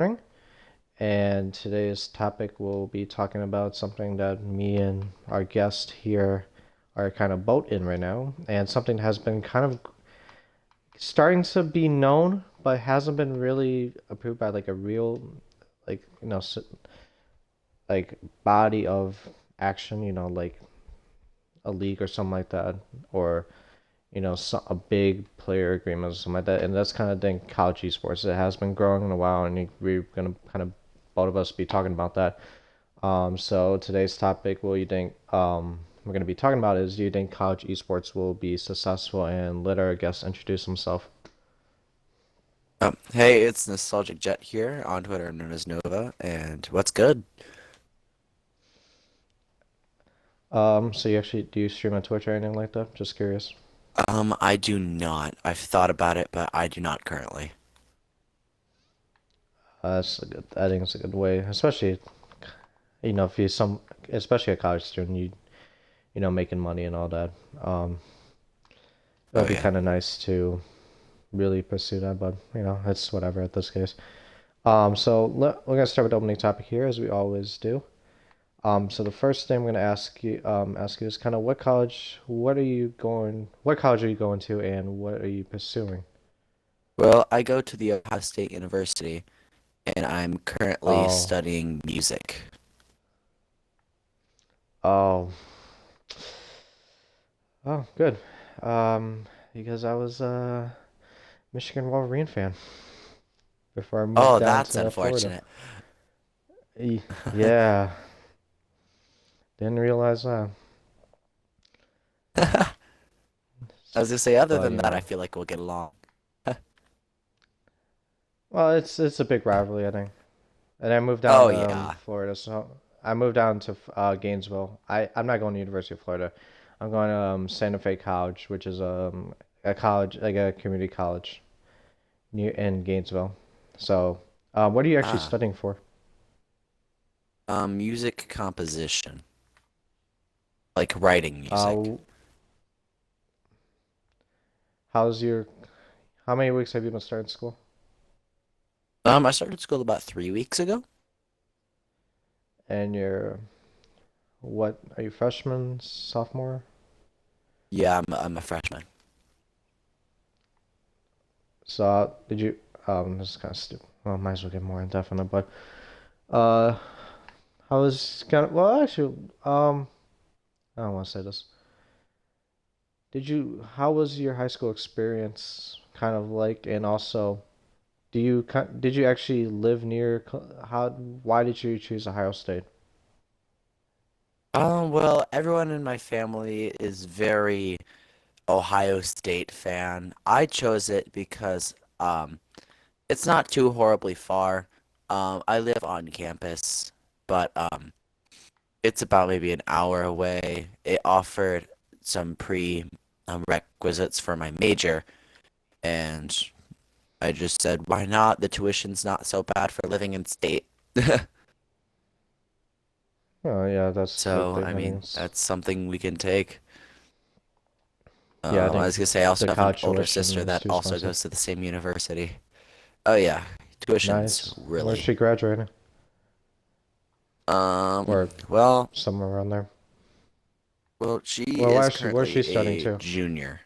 Morning. And today's topic will be talking about something that me and our guest here are kind of both in right now, and something that has been kind of starting to be known, but hasn't been really approved by like a real, like like body of action, like a league or something like that, or a big player agreement or something like that. And that's kind of thing college esports. It has been growing in a while, and we're gonna kind of both of us be talking about that. So today's topic, what you think we're gonna be talking about is, do you think college esports will be successful? And let our guest introduce himself. Hey, it's Nostalgic Jet here on Twitter, known as Nova, and what's good? So you actually do you stream on Twitch or anything like that? Just curious. I do not. I've thought about it, but I do not currently. That's a good. I think it's a good way, especially if you some, especially a college student, making money and all that. It'll Oh be yeah. kind of nice to really pursue that, but it's whatever at this case. So we're gonna start with the opening topic here, as we always do. So the first thing I'm gonna ask you is kind of what college are you going to, and what are you pursuing? Well, I go to the Ohio State University, and I'm currently Oh, studying music. oh, oh, good. Because I was a Michigan Wolverine fan before I moved Oh, down that's to Florida. unfortunate. Yeah, didn't realize that. I was gonna say, other But than that, I feel like we'll get along. well, it's a big rivalry, I think. And I moved down Oh to yeah. Florida, so I moved down to Gainesville. I'm not going to University of Florida. I'm going to Santa Fe College, which is a college, like a community college near in Gainesville. So, what are you actually Ah, studying for? music composition, like writing music. Uh, how's your how many weeks have you been starting school? I started school about 3 weeks ago. And what are you, freshman, sophomore? Yeah, I'm a freshman. So, did you this is kind of stupid. Well, might as well get more indefinite, but uh, I was kind of well, actually, I don't want to say this. How was your high school experience kind of like, and also, did you actually live near, why did you choose Ohio State? Well, everyone in my family is very Ohio State fan. I chose it because it's not too horribly far. I live on campus, but it's about maybe an hour away. It offered some pre requisites for my major, and I just said, why not? The tuition's not so bad for living in state. Oh yeah, that's a good So, thing. I I mean, mean, that's something we can take. yeah, I I think was gonna say I the also have an college older tuition sister is that too also expensive. goes to the same university. Oh yeah, tuition's Nice. Where's really she graduating? Or well, somewhere around there. she Well, is where's currently she studying a too? junior.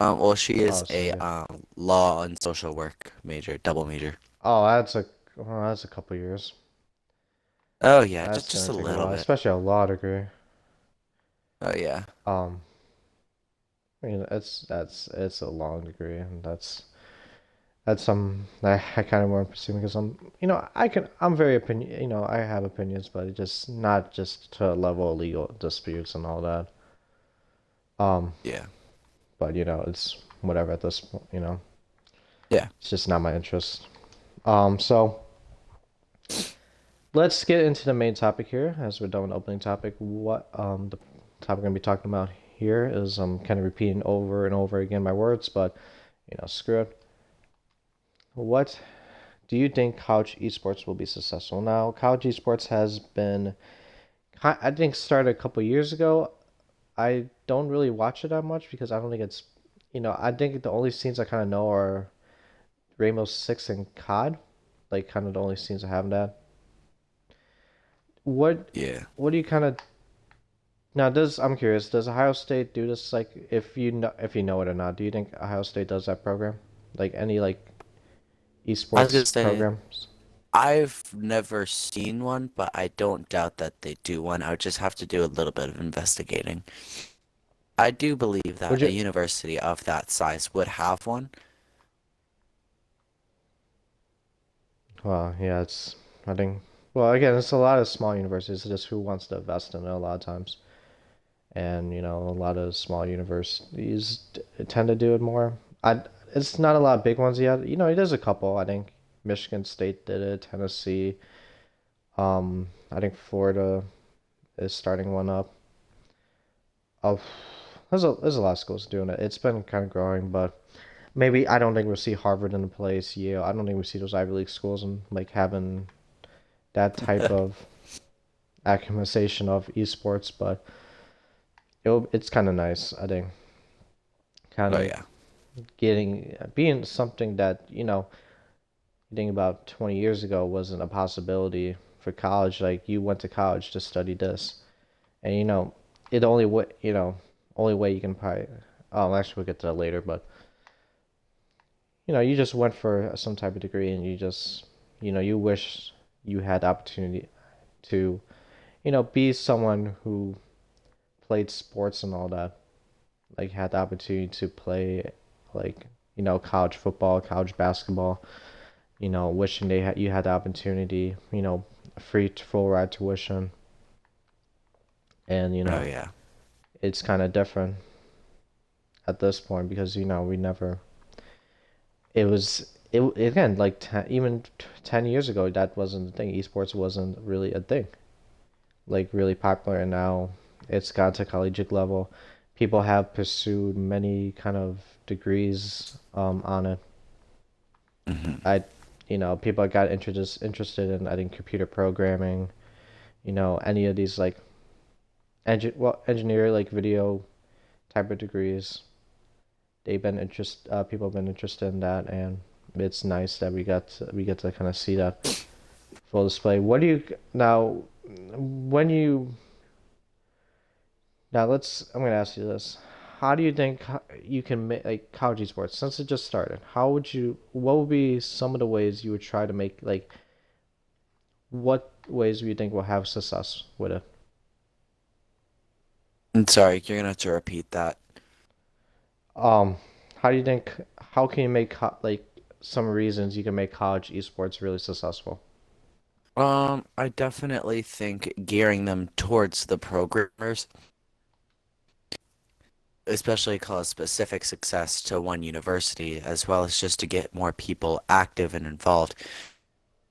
Well, she is Oh, so a yeah. law and social work major, double major. Oh, that's a couple years. Oh yeah, just That's just gonna a take a little while, bit. especially a law degree. Oh yeah. Um, I mean, it's a long degree, and that's some I kind of want to pursue because I'm very opinion, I have opinions, but it just not just to a level of legal disputes and all that. Um, Yeah. but it's whatever at this point, Yeah. it's just not my interest. So let's get into the main topic here, as we're done with the opening topic. What the topic we're gonna be talking about here is kind of repeating over and over again my words, but screw it. What do you think college esports will be successful? Now, college esports has been, I think, started a couple years ago. I don't really watch it that much because I don't think it's, I think the only scenes I kind of know are Rainbow Six and COD. like kind of the only teams that have that. What Yeah. what do you kind of now? Does I'm curious. Does Ohio State do this? Like, if you know it or not, do you think Ohio State does that program? Like any like I was gonna esports say programs? I've never seen one, but I don't doubt that they do one. I would just have to do a little bit of investigating. I do believe Would that a you? university of that size would have one. Well, yeah, it's I think. Well, again, it's a lot of small universities. It's just who wants to invest in it a lot of times, and a lot of small universities tend to do it more. I It's not a lot of big ones yet. There's a couple. I think Michigan State did it. Tennessee. I think Florida is starting one up. Oh, there's a lot of schools doing it. It's been kind of growing, but maybe I don't think we'll see Harvard in the place. Yale. I don't think we see those Ivy League schools and like having that type of accumulation of esports, but it's kind of nice. I think kind Oh of yeah. getting being something that you think about 20 years ago wasn't a possibility for college. Like you went to college to study this, and it only way only way you can probably. Oh, actually, we'll get to that later, but you just went for some type of degree, and you just you wish you had the opportunity to be someone who played sports and all that, like had the opportunity to play like college football, college basketball, wishing you had the opportunity, free full ride tuition, and Oh yeah. it's kind of different at this point because we never it was it again like even 10 years ago that wasn't a thing. Esports wasn't really a thing, like really popular, and now it's got to collegiate level. People have pursued many kind of degrees on it. Hmm. I People got interested in I think computer programming, any of these like engineer like video type of degrees. People have been interested in that, and it's nice that we get to kind of see that full display. What do you now when you Now I'm gonna ask you this. How do you think you can make like college esports since it just started? What would be some of the ways you would try to make like what ways do you think will have success with it? I'm sorry, you're gonna have to repeat that. Um, how do you think how can you make like some reasons you can make college esports really successful? I definitely think gearing them towards the programmers, especially cause specific success to one university, as well as just to get more people active and involved.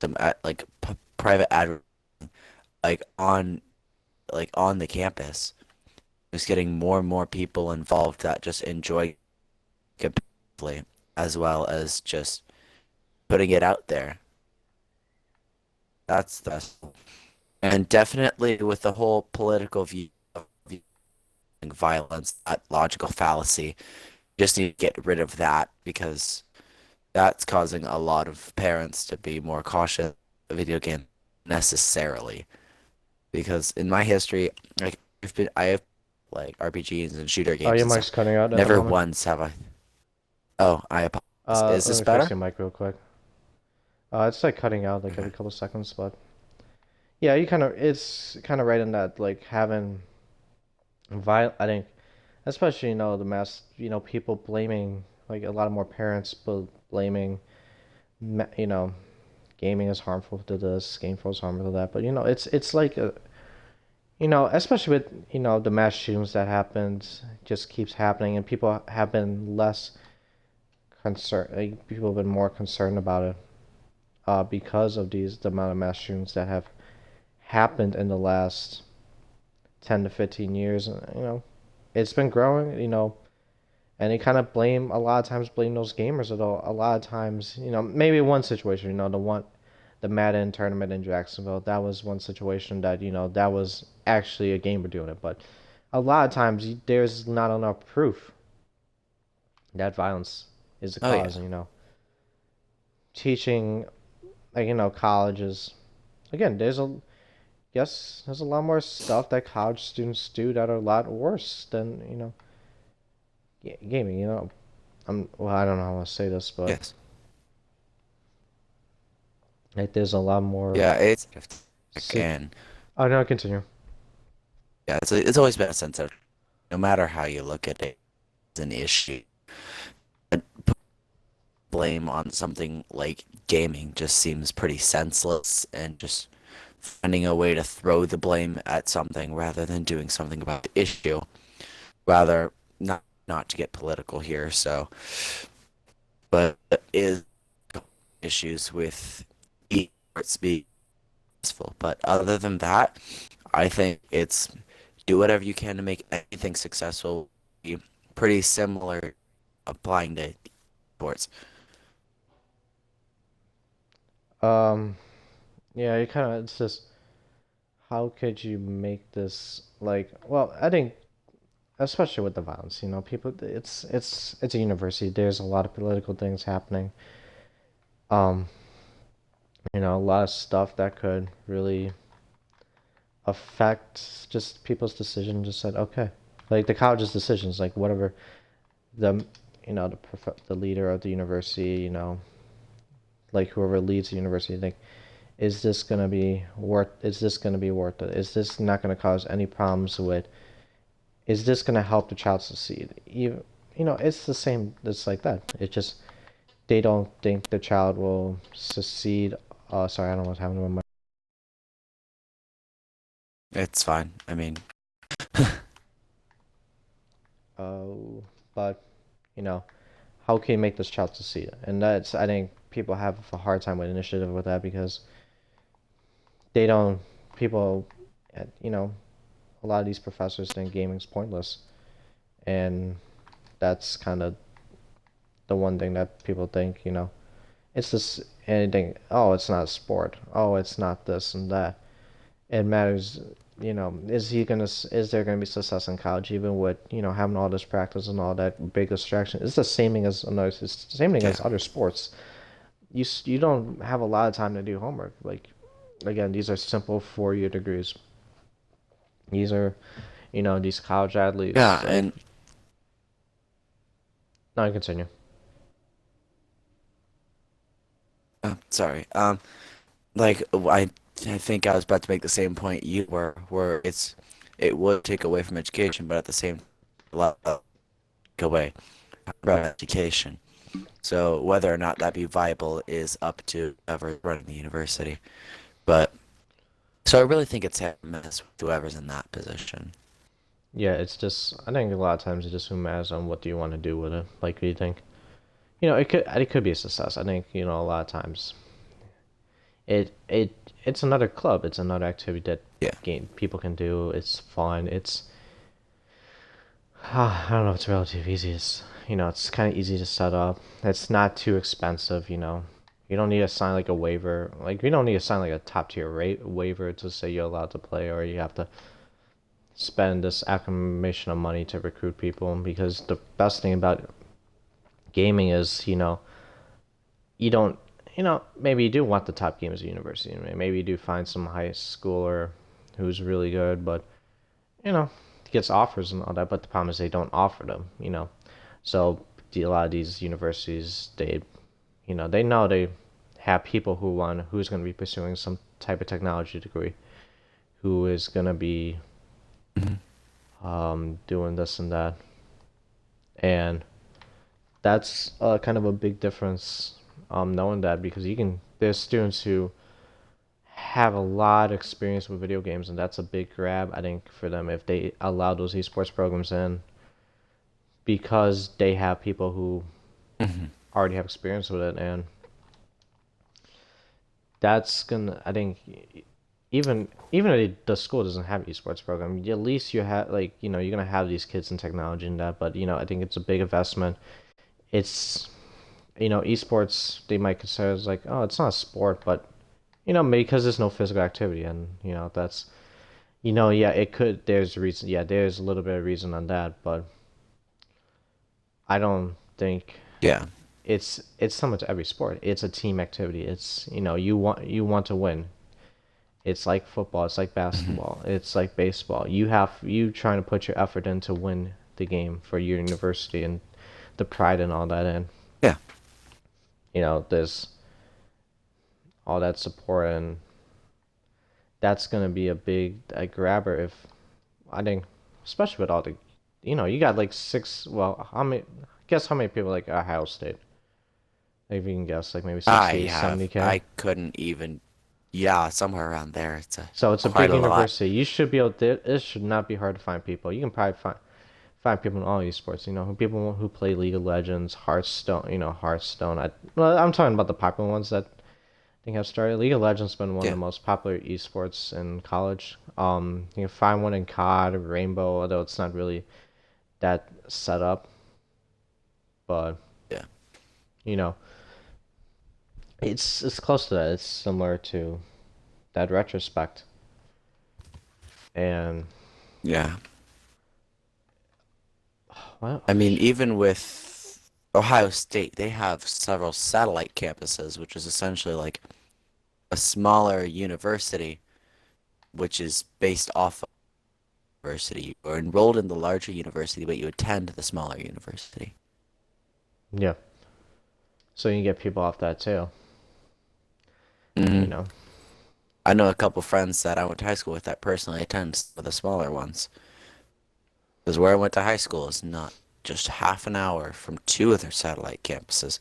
Them at like p private ad like on on the campus, just getting more and more people involved that just enjoy competitively, as well as just putting it out there. That's the and definitely with the whole political view of violence, that logical fallacy, just need to get rid of that because that's causing a lot of parents to be more cautious of video games necessarily. Because in my history, like I have like RPGs and shooter Oh, games your and stuff. mic's cutting out at the Never moment. once have I. Oh, I apologize. Is Let this me fix better? your mic real quick. It's like cutting out like Okay. every couple seconds, but yeah, it's kind of right in that like having I think especially the mass people blaming like a lot more parents blaming you know gaming is harmful to this, gaming is harmful to that, but it's like a especially with the mass shootings that happens just keeps happening, and people have been less concerned, like people have been more concerned about it because of the amount of mass shootings that have happened in the last 10 to 15 years. And it's been growing, and they kind of blame a lot of times blame those gamers at all. A lot of times, maybe one situation, the Madden tournament in Jacksonville, that was one situation that that was actually a gamer doing it. But a lot of times there's not enough proof that violence is the Oh cause. yeah. Teaching like colleges. Again, there's a lot more stuff that college students do that are a lot worse than gaming. Well, I don't know how to say this, but Yes. like there's a lot more Yeah, it's sick. and Oh no, continue. yeah, it's always been a sense of no matter how you look at it, it's an issue. But blame on something like gaming just seems pretty senseless and just finding a way to throw the blame at something rather than doing something about the issue. Rather, not to get political here, so but is issues with esports being successful. But other than that, I think it's do whatever you can to make anything successful. Pretty similar applying to sports. Um, yeah, you kind of it's just how could you make this like well, I think especially with the violence, people it's a university. There's a lot of political things happening. Um, a lot of stuff that could really affect just people's decision. Just said, okay, like the college's decisions, like whatever the the leader of the university, like whoever leads the university, think is this gonna be worth it? Is this not gonna cause any problems with? Is this gonna help the child succeed? It's the same. It's like that. It's just they don't think the child will succeed. Sorry, I don't know what's happening with my. It's fine. I mean, But you know, how can you make this child succeed? And that's I think people have a hard time with initiative with that because they don't people, you know, a lot of these professors think gaming's pointless, and that's kind of the one thing that people think. It's this anything. Oh, it's not a sport. Oh, it's not this and that. It matters. Is there gonna be success in college even with having all this practice and all that big distraction? It's the same thing as another. It's the same thing yeah. as other sports. You don't have a lot of time to do homework. Like again, these are simple 4-year degrees. These are these college Yeah, athletes. Like and no, I continue. sorry. Like I think I was about to make the same point you were, where it would take away from education, but at the same level, take away from education. So whether or not that be viable is up to whoever running the university. But so I really think it's hit and miss with whoever's in that position. Yeah, it's just I think a lot of times it just matters on what do you want to do with it. Like, what do you think? It could be a success. I think a lot of times it's another club. It's another activity that Yeah. game people can do. It's fun. I don't know. It's relatively easy. It's kind of easy to set up. It's not too expensive. You don't need to sign like a waiver. Like you don't need to sign like a top tier rate waiver to say you're allowed to play, or you have to spend this accumulation of money to recruit people. Because the best thing about gaming is you don't maybe you do want the top games at university. Maybe you do find some high schooler who's really good, but gets offers and all that. But the problem is they don't offer them. So a lot of these universities they know they have people who's going to be pursuing some type of technology degree, who is going to be Mhm. doing this and that, and that's kind of a big difference. Knowing that because there's students who have a lot of experience with video games, and that's a big grab I think for them if they allow those esports programs in because they have people who Mhm. already have experience with it, and that's gonna I think even if the school doesn't have an esports program, at least you have like you're gonna have these kids in technology and that, but I think it's a big investment. It's esports they might consider as like, oh, it's not a sport, but because there's no physical activity, and that's yeah, it could. There's a reason. Yeah, there's a little bit of reason on that, but I don't think Yeah. it's similar to every sport. It's a team activity. It's you want to win. It's like football. It's like Hmm. basketball. It's like baseball. You trying to put your effort in to win the game for your university and the pride and all that. And Yeah. there's all that support, and that's gonna be a big grabber. If I think, especially with all the, you got like six. Well, how many? Guess how many people like Ohio State? If you can guess, like maybe I 60, have. 70K. I couldn't even. Yeah, somewhere around there. It's a So it's a quite big a lot. university. You should be able to. It should not be hard to find people. You can probably find people in all esports. People who play League of Legends, Hearthstone. Hearthstone. Well, I'm talking about the popular ones that I think have started. League of Legends has been one of Yeah. the most popular esports in college. You can find one in COD, Rainbow, although it's not really that set up, but Yeah. you know, it's close to that. It's similar to that retrospect, and Yeah. well, I mean, even with Ohio State, they have several satellite campuses, which is essentially like a smaller university, which is based off of university or enrolled in the larger university, but you attend the smaller university. yeah. So you can get people off that too. You Hmm. know, I know a couple friends that I went to high school with that personally attend some of the smaller ones. Because where I went to high school is not just half an hour from two of their satellite campuses.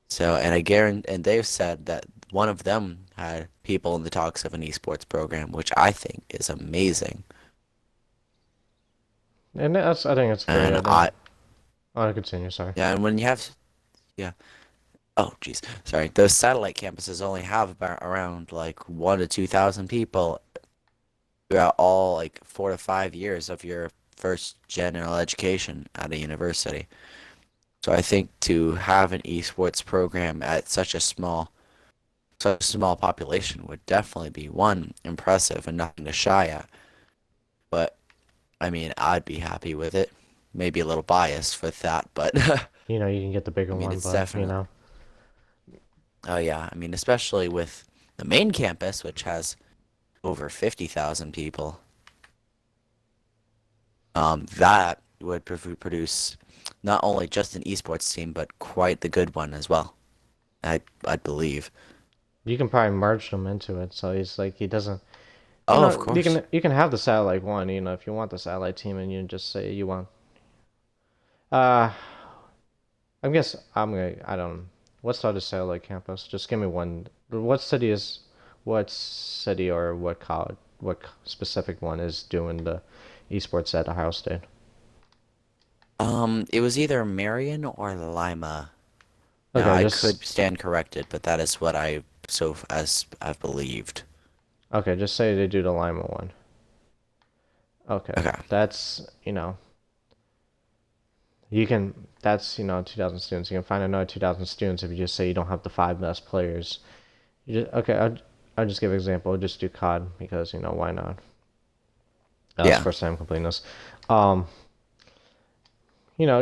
So, and I guarantee, and they've said that one of them had people in the talks of an esports program, which I think is amazing. and I think it's great. And I think. I, Oh, continue. Sorry. yeah, and when you have, yeah, oh, geez, sorry, those satellite campuses only have about around like 1 to 2,000 people throughout all like 4 to 5 years of your first general education at a university. So I think to have an esports program at such a small population would definitely be one impressive and nothing to shy at. But I mean, I'd be happy with it. Maybe a little biased with that, but You can get the bigger I mean, one, it's but definitely. Oh yeah, I mean, especially with the main campus, which has over 50,000 people. That would produce not only just an esports team, but quite the good one as well. I believe. you can probably merge them into it. So he's like he doesn't. Oh, of You course. can have the satellite one. If you want the satellite team, and you just say you want. Uh, I guess I'm gonna. I don't. What's the other satellite campus? Just give me one. What city or what college? What specific one is doing the esports at Ohio State? It was either Marion or Lima. Now Okay, I just could stand corrected, but that is what I so as I've believed. okay. Just say they do the Lima one. Okay, Okay. that's you can that's 2,000 students. You can find another 2,000 students if you just say you don't have the five best players. Okay. I'll just give an example. I'll just do COD because why not? That's Yeah. first time completing this. Um,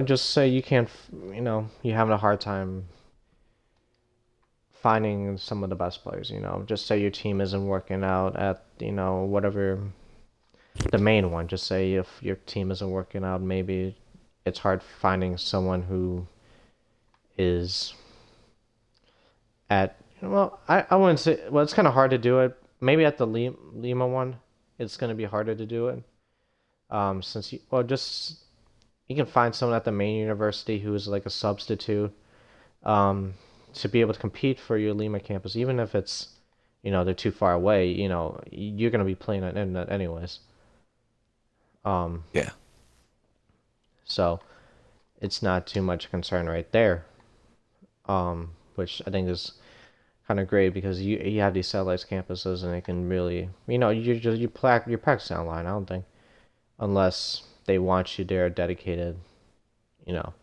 just say you can't. You're having a hard time finding some of the best players. Just say your team isn't working out at whatever the main one. Just say if your team isn't working out, maybe it's hard finding someone who is at well, I wouldn't say well, it's kind of hard to do it. Maybe at the Lima one, it's going to be harder to do it. Since just you can find someone at the main university who is like a substitute, um, to be able to compete for your Lima campus, even if it's they're too far away. You're going to be playing on internet anyways. Um, Yeah. so it's not too much concern right there. Which I think is kind of great because you have these satellite campuses and it can really you practice online. I don't think unless they want you there dedicated, you know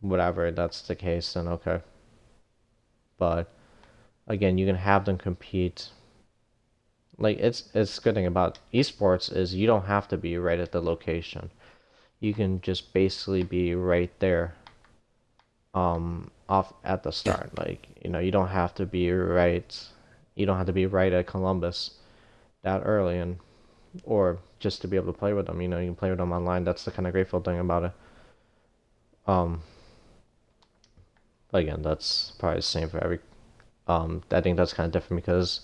whatever that's the case, then okay. But again, you can have them compete. Like it's good thing about esports is you don't have to be right at the location. You can just basically be right there off at the Yeah. start. Like, you don't have to be right. You don't have to be right at Columbus that early, and or just to be able to play with them. You can play with them online. That's the kind of grateful thing about it. Um, but again, that's probably the same for every. I think that's kind of different because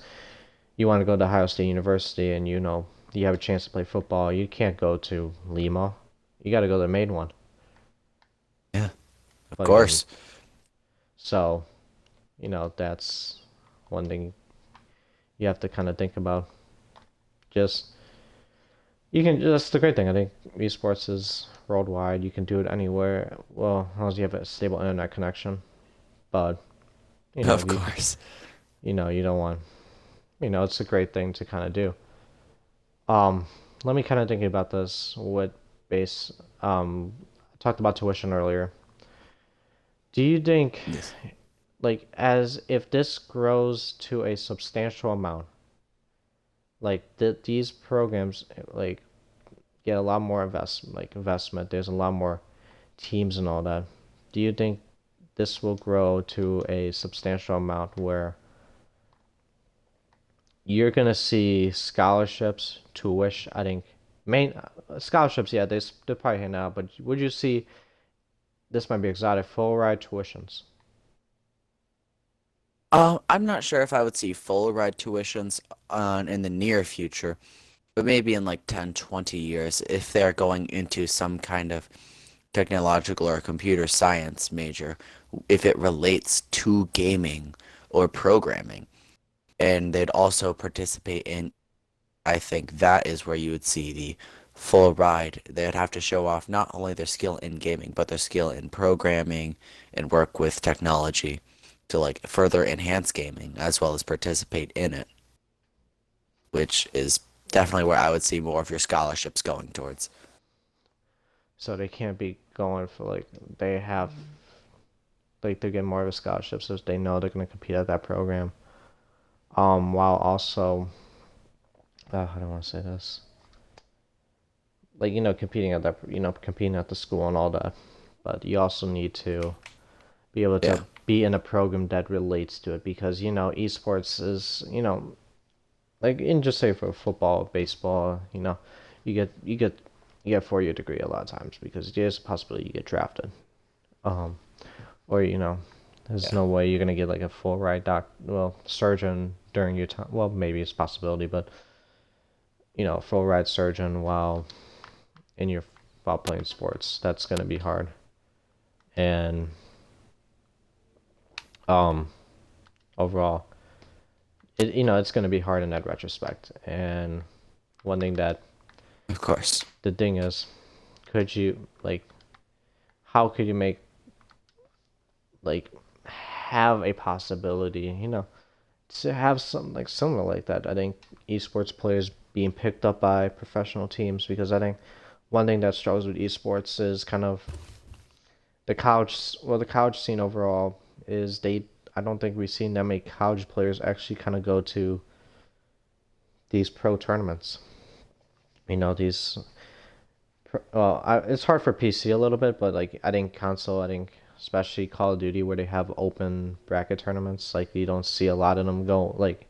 you want to go to Ohio State University and you have a chance to play football. You can't go to Lima. You got to go to the main one. Yeah. Of But again, course. so that's one thing you have to kind of think about. Just you can. That's the great thing. I think esports is worldwide. You can do it anywhere. Well, as long as you have a stable internet connection. But Of you course. you don't want. It's a great thing to kind of do. Um, Let me kind of think about this with base. I talked about tuition earlier. Do you think, Yes. like, as if this grows to a substantial amount, like these programs, like, get a lot more investment. There's a lot more teams and all that. Do you think this will grow to a substantial amount where you're gonna see scholarships, tuition? I think main scholarships, yeah, they're probably here now. But would you see this might be exotic full ride tuitions? I'm not sure if I would see full ride tuitions on in the near future, but maybe in like 10, 20 years if they're going into some kind of technological or computer science major, if it relates to gaming or programming, and they'd also participate in, I think that is where you would see the full ride. They'd have to show off not only their skill in gaming, but their skill in programming and work with technology to like further enhance gaming as well as participate in it, which is definitely where I would see more of your scholarships going towards. So they can't be going for they have they get more of a scholarship, so they know they're gonna compete at that program. While also, I don't want to say this, competing at competing at the school and all that, but you also need to be able to Yeah. be in a program that relates to it because esports is like in just say for football, baseball, you get you get you get 4 year degree a lot of times because there's a possibility you get drafted. Um, or there's Yeah. no way you're gonna get like a full ride surgeon during your time. Well, maybe it's a possibility, but full ride surgeon in your while playing sports, that's gonna be hard. And um, overall, it's gonna be hard in that retrospect. And one thing that Of course. the thing is, could you how could you make like have a possibility, to have something like similar like that? I think esports players being picked up by professional teams because I think one thing that struggles with esports is kind of the college scene overall is I don't think we've seen that many college players actually kind of go to these pro tournaments. These it's hard for PC a little bit, but like I think console, I think especially Call of Duty where they have open bracket tournaments, like you don't see a lot of them go like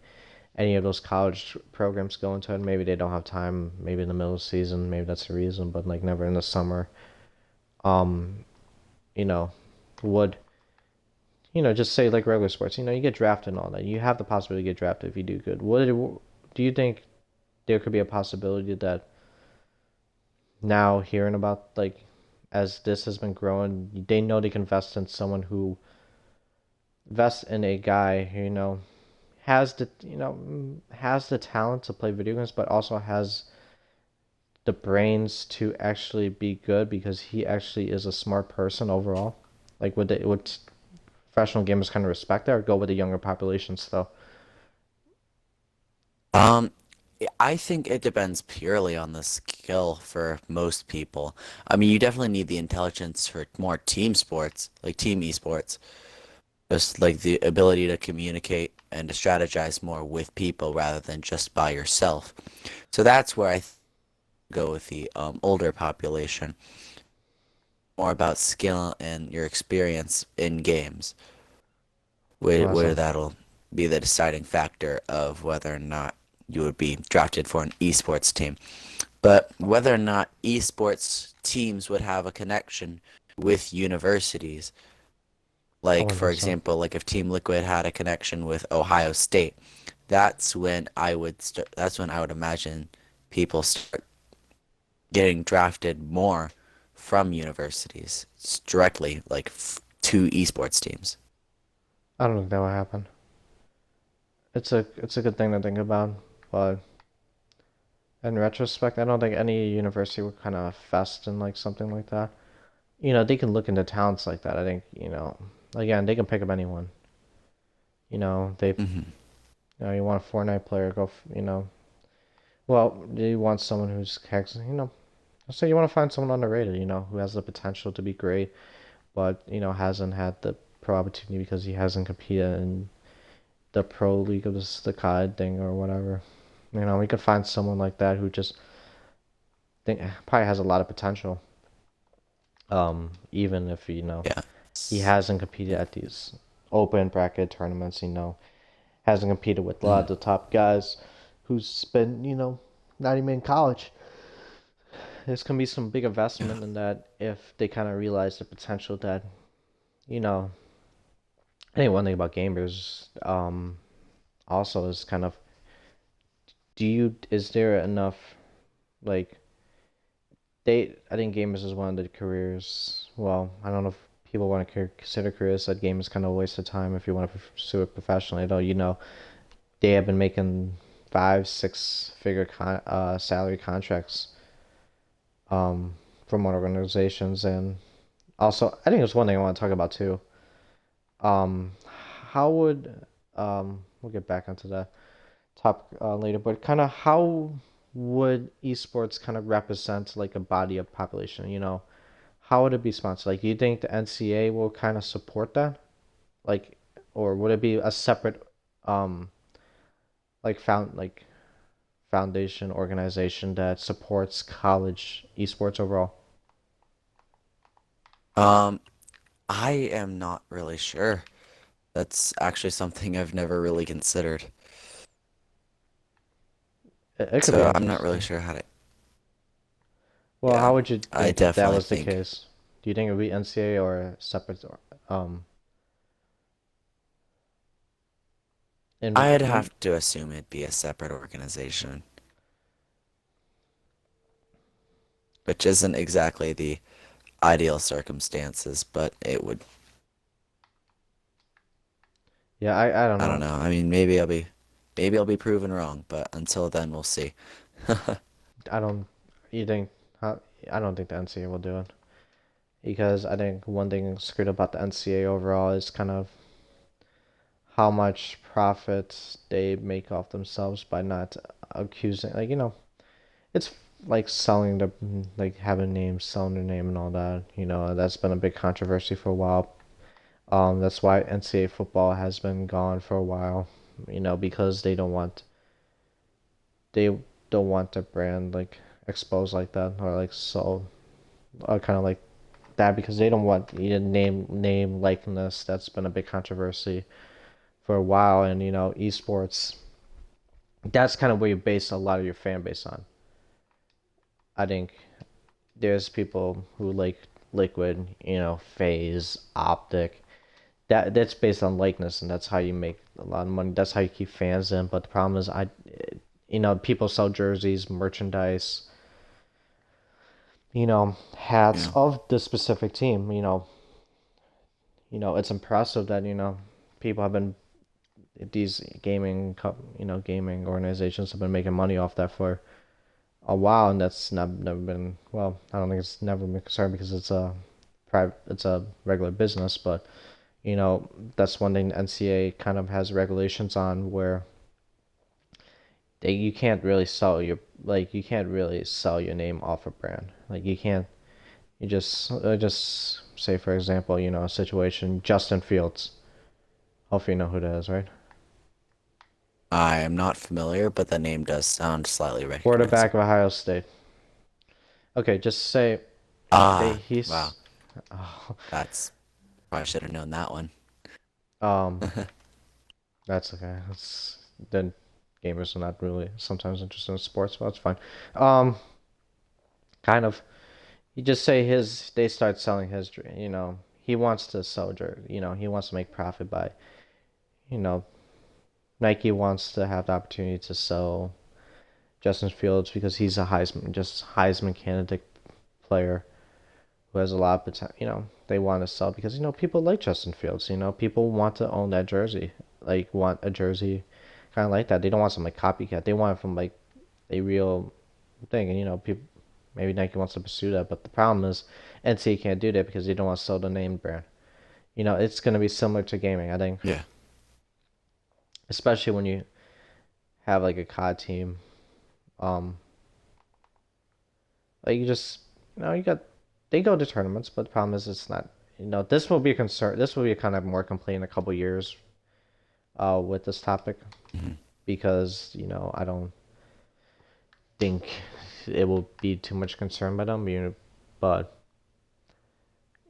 any of those college programs go into it. Maybe they don't have time, maybe in the middle of the season, maybe that's the reason, but like never in the summer. Um, you know, would just say like regular sports, you get drafted and all that. You have the possibility to get drafted if you do good. Do you think there could be a possibility that now hearing about as this has been growing, they know they can invest in someone who invests in a guy who has the talent to play video games, but also has the brains to actually be good because he actually is a smart person overall. Like would professional gamers kind of respect that or go with the younger population still? Um, I think it depends purely on the skill for most people. I mean, you definitely need the intelligence for more team sports, like team esports. Just like the ability to communicate and to strategize more with people rather than just by yourself. So that's where I go with the older population. more about skill and your experience in games, Well, where that'll be the deciding factor of whether or not you would be drafted for an esports team. But whether or not esports teams would have a connection with universities, I like wouldn't for think so. example, like if Team Liquid had a connection with Ohio State, that's when I would imagine people start getting drafted more from universities directly, like to esports teams. I don't think that would happen. It's a good thing to think about, but in retrospect, I don't think any university would kind of fest in like something like that. They can look into talents like that. I think, again, they can pick up anyone. They, Hmm. you want a Fortnite player, well, you want someone who's, let's say you want to find someone underrated, who has the potential to be great, but, hasn't had the pro opportunity because he hasn't competed in the pro league of the COD thing or whatever. We could find someone like that who just think probably has a lot of potential. Even if Yeah. he hasn't competed at these open bracket tournaments, hasn't competed with a lot of Mhm. the top guys who's been, not even in college. There's gonna be some big investment in that if they kind of realize the potential that, you know, I think one thing about gamers, also is kind of, is there enough, like, I think gamers is one of the careers, well, I don't know if people want to consider careers that game is kind of a waste of time if you want to pursue it professionally, though, they have been making 5, 6 figure salary contracts from one organizations, and also I think there's one thing I want to talk about too. Um, how would we'll get back onto the topic later, but kind of how would esports kind of represent like a body of population? How would it be sponsored? Like, do you think the NCA will kind of support that? Like, or would it be a separate um like foundation organization that supports college esports overall? Um, I am not really sure. That's actually something I've never really considered. It could be So I'm not really interesting. sure how to. Well, Yeah, how would you I think if that definitely was the think case? Do you think it would be NCA or a separate um and I'd have to assume it'd be a separate organization, which isn't exactly the ideal circumstances, but it would. yeah, I don't I don't know. know. I mean, maybe I'll be proven wrong, but until then, we'll see. I don't you think how I don't think the NCA will do it because I think one thing screwed about the NCA overall is kind of how much profit they make off themselves by not accusing, like, it's like selling the, like, having names, selling their name and all that. That's been a big controversy for a while. That's why NCAA football has been gone for a while. Because they don't want the brand like exposed like that, or like, so kind of like that, because they don't want name likeness. That's been a big controversy for a while, and esports. That's kind of where you base a lot of your fan base on. I think there's people who like Liquid, Phase, Optic. That's based on likeness, and that's how you make a lot of money. That's how you keep fans in. But the problem is, people sell jerseys, merchandise, hats Yeah. of the specific team. It's impressive that people have been these gaming organizations have been making money off that for a while, and that's never been, well, I don't think it's never been concerned because it's a regular business, but that's one thing the NCA kind of has regulations on, where you can't really sell your name off a brand. Like, you can't, just say, for example, a situation, Justin Fields. Hopefully you know who that is, right? I am not familiar, but the name does sound slightly Quarterback of recognizable. Ohio State. Okay, just say they Ah, he's wow. Oh, That's probably should have known that one. um, that's okay. It's then gamers are not really sometimes interested in sports, but it's fine. Um, kind of. You just say his. They start selling his. He wants to sell jersey. He wants to make profit by. You know, Nike wants to have the opportunity to sell Justin Fields because he's a Heisman candidate player who has a lot of potential. They want to sell because people like Justin Fields. People want to own that jersey, like want a jersey kind of like that. They don't want some like copycat. They want it from like a real thing, and people maybe Nike wants to pursue that, but the problem is NCAA can't do that because they don't want to sell the name brand. It's going to be similar to gaming, I think, Yeah. especially when you have like a COD team. Um, like you just you got they go to tournaments, but the problem is it's not. This will be a concern. This will be a kind of more complaint in a couple years with this topic Mhm. because I don't think it will be too much concern by them. But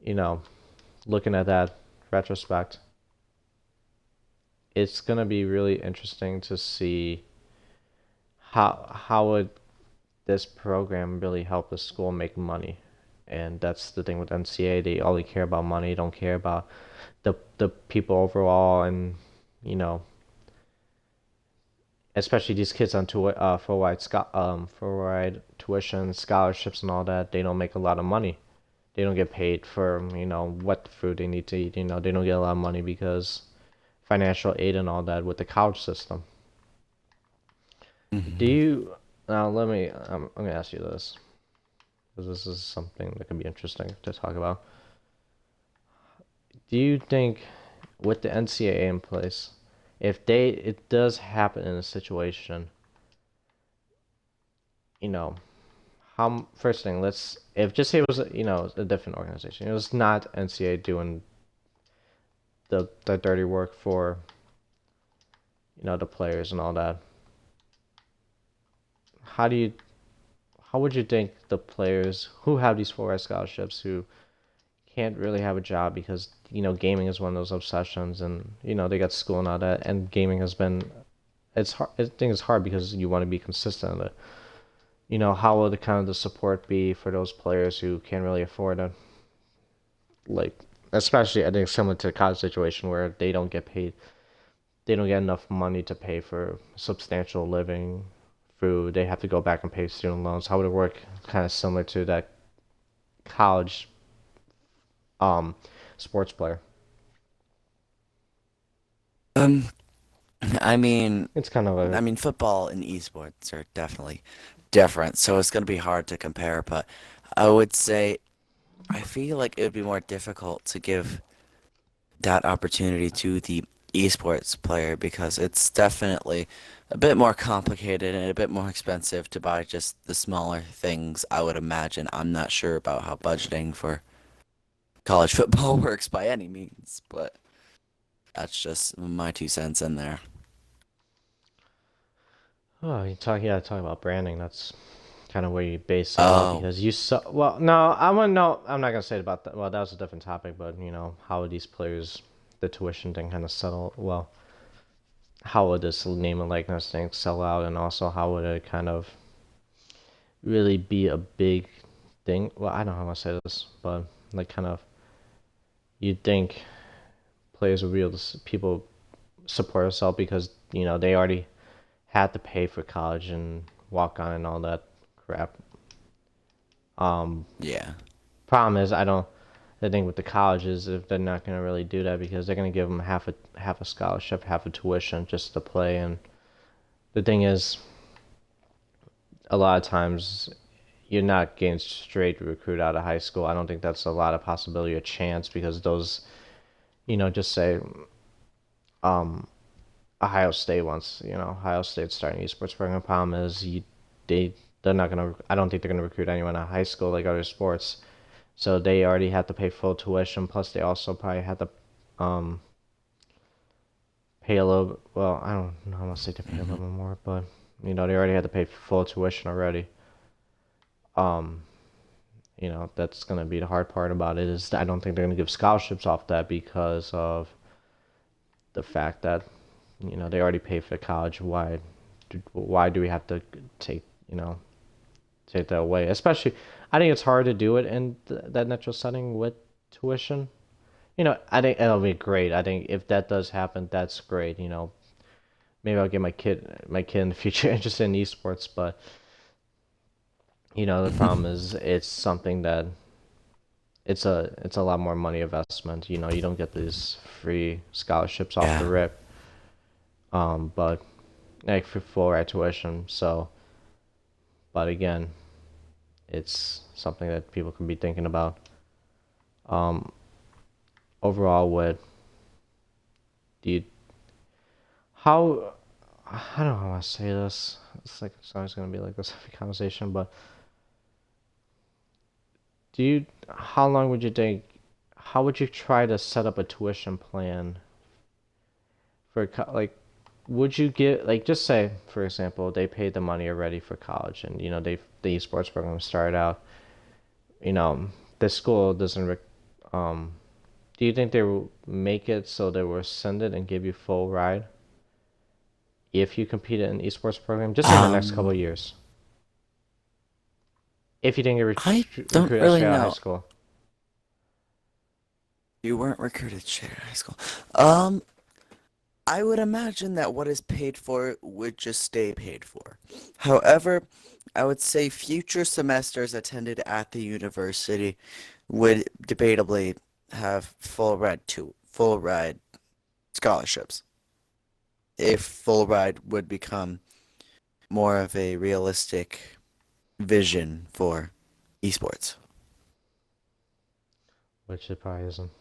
you know, looking at that retrospect, it's gonna be really interesting to see how would this program really help the school make money. And that's the thing with NCAA. They only care about money, don't care about the people overall, and you know, especially these kids on full ride tuition, scholarships, and all that. They don't make a lot of money. They don't get paid for what food they need to eat. They don't get a lot of money because financial aid and all that with the college system. Do Mhm. you now? Let me. I'm gonna ask you this because this is something that could be interesting to talk about. Do you think with the NCAA in place, if it does happen in a situation, you know, first thing, let's if just say it was a different organization, it was not NCAA doing the dirty work for the players and all that. How do you how would you think the players who have these full ride scholarships who can't really have a job because gaming is one of those obsessions and they got school and all that and gaming has been it's hard. I think it's hard because you want to be consistent in it. How will the kind of the support be for those players who can't really afford it? Like, especially I think similar to the college situation where they don't get paid, they don't get enough money to pay for substantial living, food. They have to go back and pay student loans. How would it work? Kind of similar to that college um sports player. Um, I mean, It's kind of I a mean, football and esports are definitely different, so it's going to be hard to compare. But I would say I feel like it would be more difficult to give that opportunity to the esports player because it's definitely a bit more complicated and a bit more expensive to buy just the smaller things, I would imagine. I'm not sure about how budgeting for college football works by any means, but that's just my 2 cents in there. oh, talking about branding. That's kind of where you base it all Oh, because you saw. Well, no, I want no. I'm not gonna say about that. Well, that was a different topic, but how would these players, the tuition thing, kind of settle? Well, how would this name and likeness thing sell out, and also how would it kind of really be a big thing? Well, I don't know how to say this, but like kind of you'd think players would be able to people support themselves because they already had to pay for college and walk on and all that crap. Um, yeah. Problem is, I don't. The thing with the colleges, if they're not gonna really do that because they're gonna give them half a scholarship, half a tuition just to play. And the thing is, a lot of times you're not getting straight recruit out of high school. I don't think that's a lot of possibility or chance because those, just say, um, Ohio State wants, Ohio State's starting esports program. Problem is, they they're not gonna. I don't think they're gonna recruit anyone out of high school like other sports. So they already had to pay full tuition. Plus, they also probably had to um pay a little. Well, I don't know. I want to say to pay a little Hmm. bit more, but they already had to pay full tuition already. Um, That's gonna be the hard part about it is I don't think they're gonna give scholarships off that because of the fact that they already pay for the college. Why do we have to take you know take that away? Especially, I think it's hard to do it in that natural setting with tuition. I think it'll be great. I think if that does happen, that's great. Maybe I'll get my kid in the future interested in esports, but the problem is it's something that it's a lot more money investment. You don't get these free scholarships off the Yeah. rip. But like for full ride tuition. So, but again, it's something that people can be thinking about. Um, Overall, what do you how I don't know how I say this. It's like it's always gonna be like this every conversation, but how long would you think? How would you try to set up a tuition plan like? Would you get like just say for example they paid the money already for college and the esports program started out. You know the school doesn't. Um, do you think they will make it so they will send it and give you full ride if you compete in an esports program just in the next couple Um, of years? If you didn't get I don't recruited really straight out of high know. school. You weren't recruited straight out of high school. Um, I would imagine that what is paid for would just stay paid for. However, I would say future semesters attended at the university would debatably have full ride scholarships if full ride would become more of a realistic vision for esports. Which it probably isn't.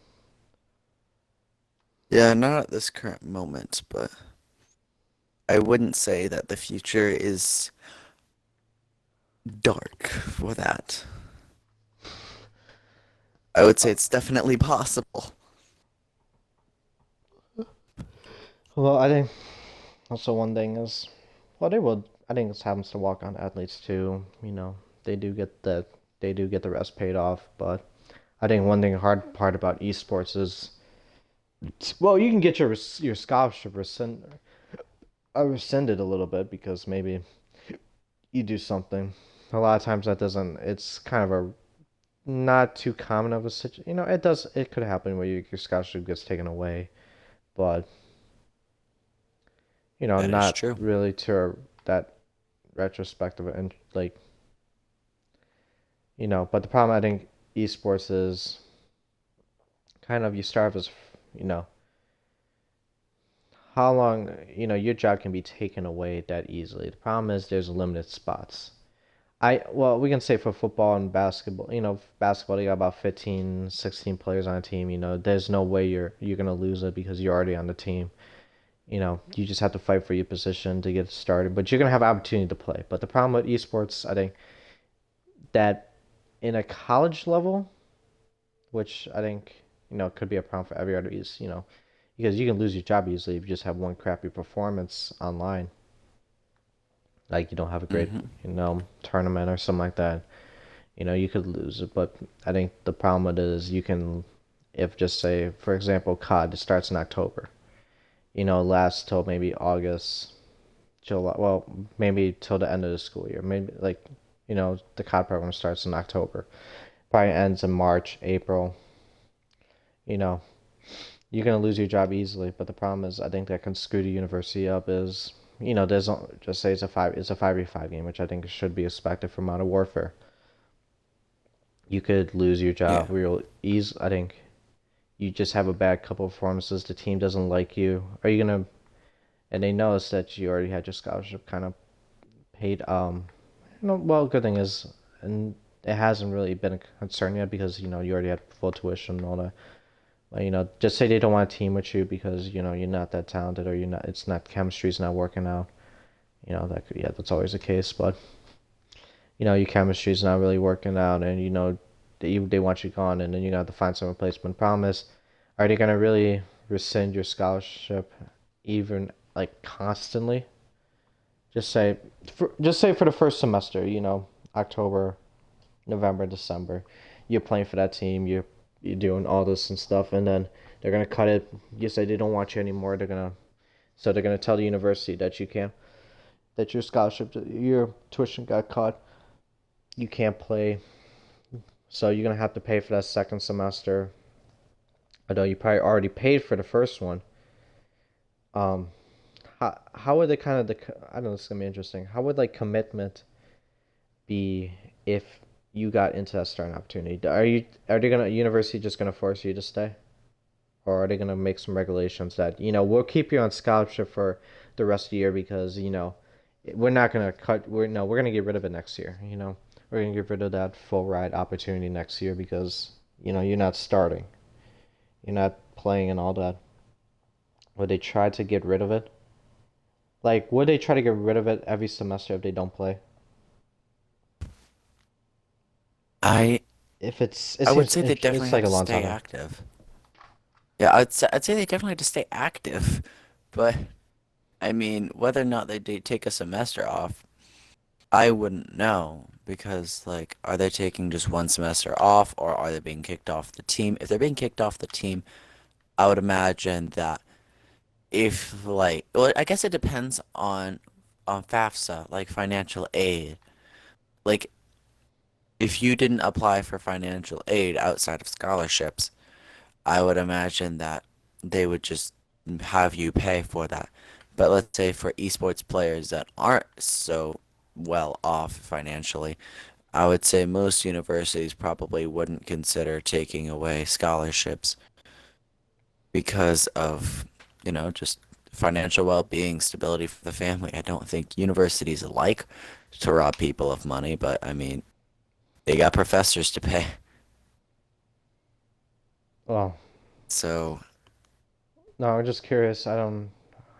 Yeah, not at this current moment, but I wouldn't say that the future is dark for that. I would say it's definitely possible. Well, I think also one thing is, well, they will. I think this happens to walk on athletes too. They do get the rest paid off, but I think one thing hard part about esports is, well, you can get your scholarship rescinded a little bit because maybe you do something. A lot of times that doesn't. It's kind of a not too common of a situation. It could happen where your scholarship gets taken away, but That is not true. really to that retrospective and like but the problem I think esports is kind of you start as you know how long your job can be taken away that easily. The problem is there's limited spots. Well, we can say for football and basketball, basketball they got about 15, 16 players on a team. There's no way you're gonna lose it because you're already on the team. You just have to fight for your position to get started, but you're gonna have opportunity to play. But the problem with esports, I think, that in a college level, which I think could be a problem for every other because you can lose your job easily if you just have one crappy performance online, like you don't have a great Hmm. tournament or something like that. You could lose it. But I think the problem with it is you can, if just say for example, COD starts in October, lasts till maybe August, July. Well, maybe till the end of the school year. Maybe like, the COD program starts in October, probably ends in March, April. You know, you're gonna lose your job easily. But the problem is, I think that can screw the university up. Is there's just say it's a 5v5 game, which I think should be expected for Modern Warfare. You could lose your Yeah. job real easy. I think you just have a bad couple of performances. The team doesn't like you. Are you gonna and they notice that you already had your scholarship kind of paid. Well, good thing is, and it hasn't really been a concern yet because you already had full tuition and all that. But just say they don't want to team with you because you're not that talented or you're not. It's not chemistry's not working out. That's always the case. But your chemistry's not really working out, and they want you gone, and then you have to find some replacement. Problem is, are they gonna really rescind your scholarship, even like constantly? Just say for the first semester, October, November, December. You're playing for that team. You're doing all this and stuff, and then they're gonna cut it. You say they don't want you anymore. They're gonna tell the university that you can't that your scholarship, your tuition got cut. You can't play, so you're gonna have to pay for that second semester. Although you probably already paid for the first one. Um, how would they kind of I don't know. This is gonna be interesting. How would like commitment be if you got into that starting opportunity? Are they gonna university just gonna force you to stay, or are they gonna make some regulations that we'll keep you on scholarship for the rest of the year because we're not gonna cut we're no we're gonna get rid of it next year. We're gonna get rid of that full ride opportunity next year because you're not starting, you're not playing and all that. Would they try to get rid of it? Like, would they try to get rid of it every semester if they don't play? I If it I would seems say they definitely it's have like a to long stay time. active. Yeah, I'd say they definitely have to stay active, but I mean, whether or not they take a semester off, I wouldn't know because like, are they taking just one semester off or are they being kicked off the team? If they're being kicked off the team, I would imagine that if like, well, I guess it depends on FAFSA, like financial aid. Like, if you didn't apply for financial aid outside of scholarships, I would imagine that they would just have you pay for that. But let's say for esports players that aren't so well off financially, I would say most universities probably wouldn't consider taking away scholarships because of, just financial well-being, stability for the family. I don't think universities like to rob people of money, but I mean, they got professors to pay. Well, So, no, I'm just curious. I don't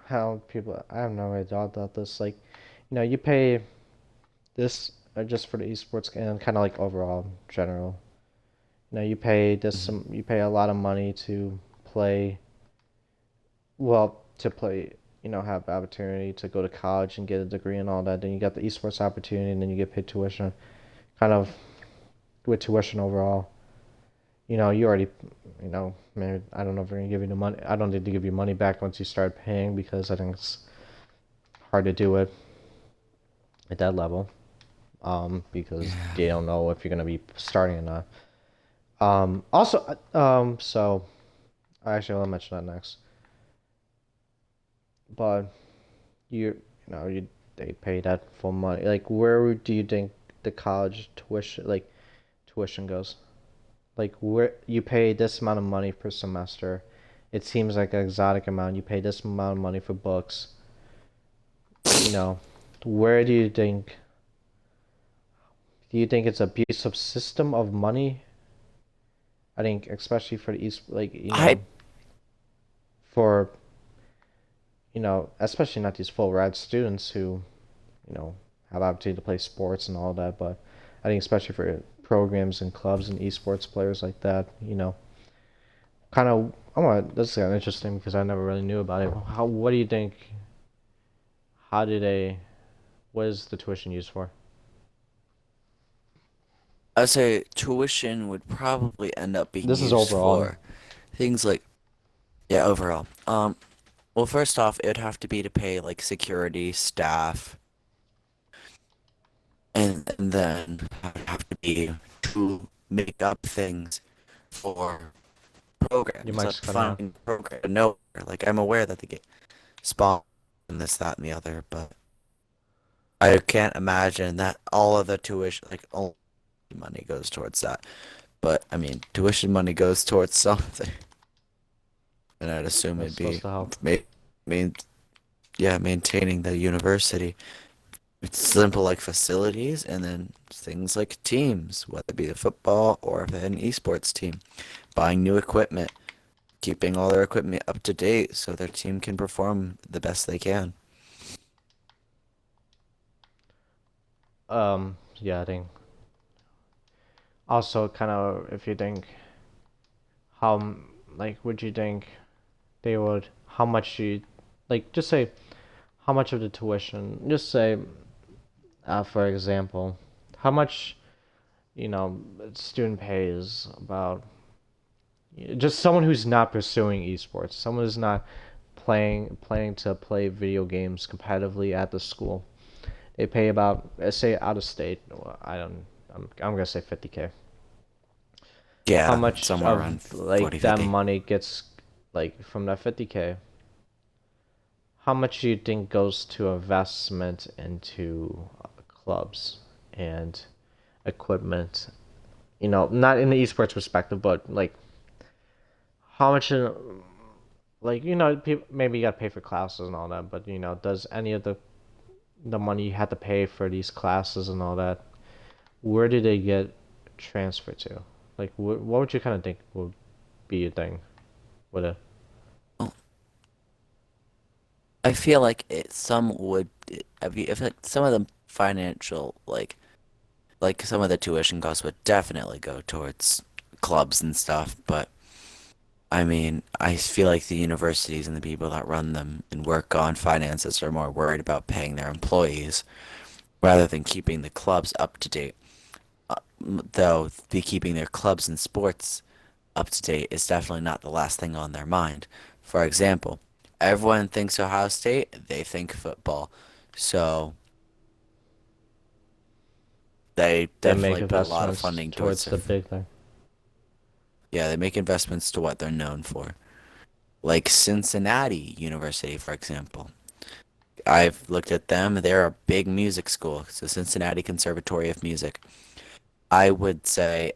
how people. I have no idea about this. Like, you pay this just for the esports and kind of like overall general. You pay mhm. you pay a lot of money to play. Well, to play. Have the opportunity to go to college and get a degree and all that. Then you got the esports opportunity, and then you get paid tuition. Kind of with tuition overall. You already, maybe I don't know if they're gonna give you the money. I don't need to give you money back once you start paying because I think it's hard to do it at that level. Because Yeah. they don't know if you're gonna be starting or not. Also, so actually I'll mention that next. But you they pay that full money. Like, where do you think the college tuition goes? Like, where you pay this amount of money per semester. It seems like an exotic amount. You pay this amount of money for books. You know, where do you think it's abusive system of money? I think especially for the East, like, I for, especially not these full ride students who, have opportunity to play sports and all that, but I think especially for programs and clubs and esports players like that, kind of, this is kind of interesting because I never really knew about it. What do you think? How do they? What is the tuition used for? I'd say tuition would probably end up being This is used overall. for things like, yeah, overall. Well, first off, it'd have to be to pay like security, staff, and then it'd have to be to make up things for Your programs, like mic's cutting out. funding program. No, like I'm aware that they get spawned and this, that, and the other, but I can't imagine that all of the tuition, like all money goes towards that. But I mean, tuition money goes towards something, and I'd assume That's it'd supposed be to help. ma main, yeah, maintaining the university. It's simple like facilities, and then things like teams, whether it be the football or if they had an esports team, buying new equipment, keeping all their equipment up to date so their team can perform the best they can. Yeah, I think also kind of if you think how like would you think they would how much you like just say how much of the tuition just say for example how much you know, student pay is about just someone who's not pursuing esports, someone who's not planning to play video games competitively at the school. They pay about, let's say, out of state. I don't. I'm gonna say 50K. How Yeah, much somewhere of around like 40, that 50. money gets like from that 50K? How much do you think goes to investment into clubs and equipment? Not in the esports perspective, but like how much like people, maybe you got to pay for classes and all that, but does any of the money you had to pay for these classes and all that, where did they get transferred to? Like what would you kind of think would be a thing with it? Well, I feel like some would, if like some of the financial, like some of the tuition costs would definitely go towards clubs and stuff, but I mean, I feel like the universities and the people that run them and work on finances are more worried about paying their employees rather than keeping the clubs up to date. Though be keeping their clubs and sports up to date is definitely not the last thing on their mind. For example, everyone thinks Ohio State, they think football. So they They make definitely put a lot of investments funding towards towards their, the big thing. yeah, they make investments to what they're known for. Like Cincinnati University, for example. I've looked at them. They're a big music school. It's the Cincinnati Conservatory of Music. I would say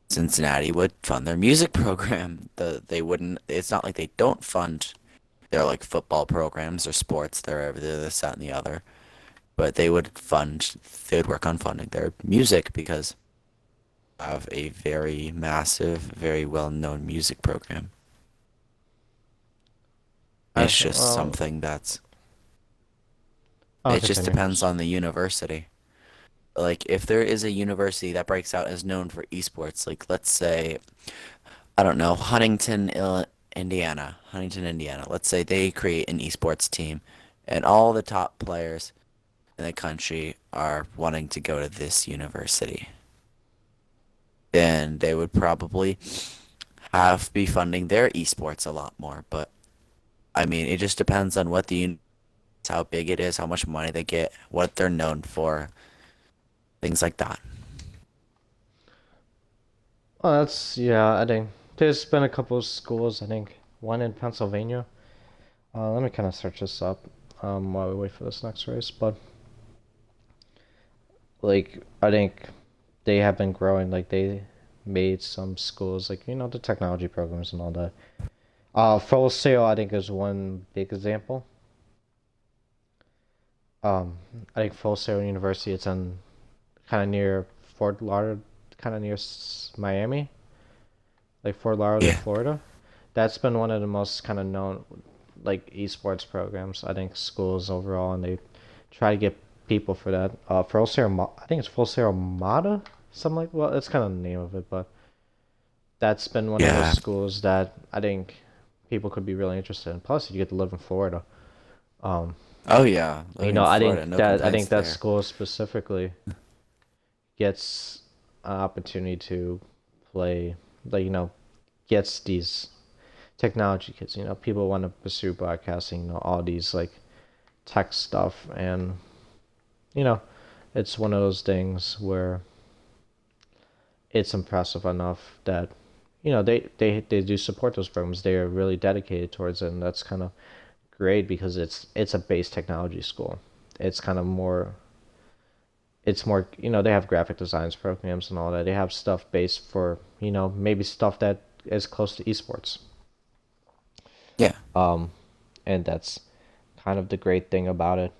Cincinnati would fund their music program. They wouldn't. It's not like they don't fund their like football programs or sports. They're this, that, and the other. But they would fund. They would work on funding their music because they have a very massive, very well-known music program. It's Okay, just well, something that's. I'll It just continue. depends on the university. Like if there is a university that breaks out as known for esports, like let's say, I don't know, Huntington, Indiana. Let's say they create an esports team and all the top players in the country are wanting to go to this university. Then they would probably have be funding their esports a lot more, but I mean, it just depends on what how big it is, how much money they get, what they're known for, things like that. Oh, that's yeah. I think there's been a couple of schools. I think one in Pennsylvania. Let me kind of search this up while we wait for this next race. But like, I think they have been growing. Like they made some schools, like the technology programs and all that. Full Sail, I think, is one big example. Um, I think Full Sail University. It's on kind of near Fort Lauderdale, kind of near Miami, like Fort Lauderdale, Yeah. Florida. That's been one of the most kind of known like esports programs. I think schools overall, and they try to get people for that. Full Sail, I think it's Full Sail Mata, something like. Well, that's kind of the name of it, but that's been one of those Yeah. schools that I think people could be really interested in. Plus, you get to live in Florida. Um, Oh yeah. Living in I Florida, think no that complaints there. school specifically gets an opportunity to play, like gets these technology kids. People want to pursue broadcasting. All these like tech stuff, and you know, it's one of those things where it's impressive enough that they do support those programs. They are really dedicated towards it, and that's kind of great because it's a base technology school. It's kind of more. It's more, they have graphic designs programs and all that. They have stuff based for, maybe stuff that is close to esports. Yeah. Um, and that's kind of the great thing about it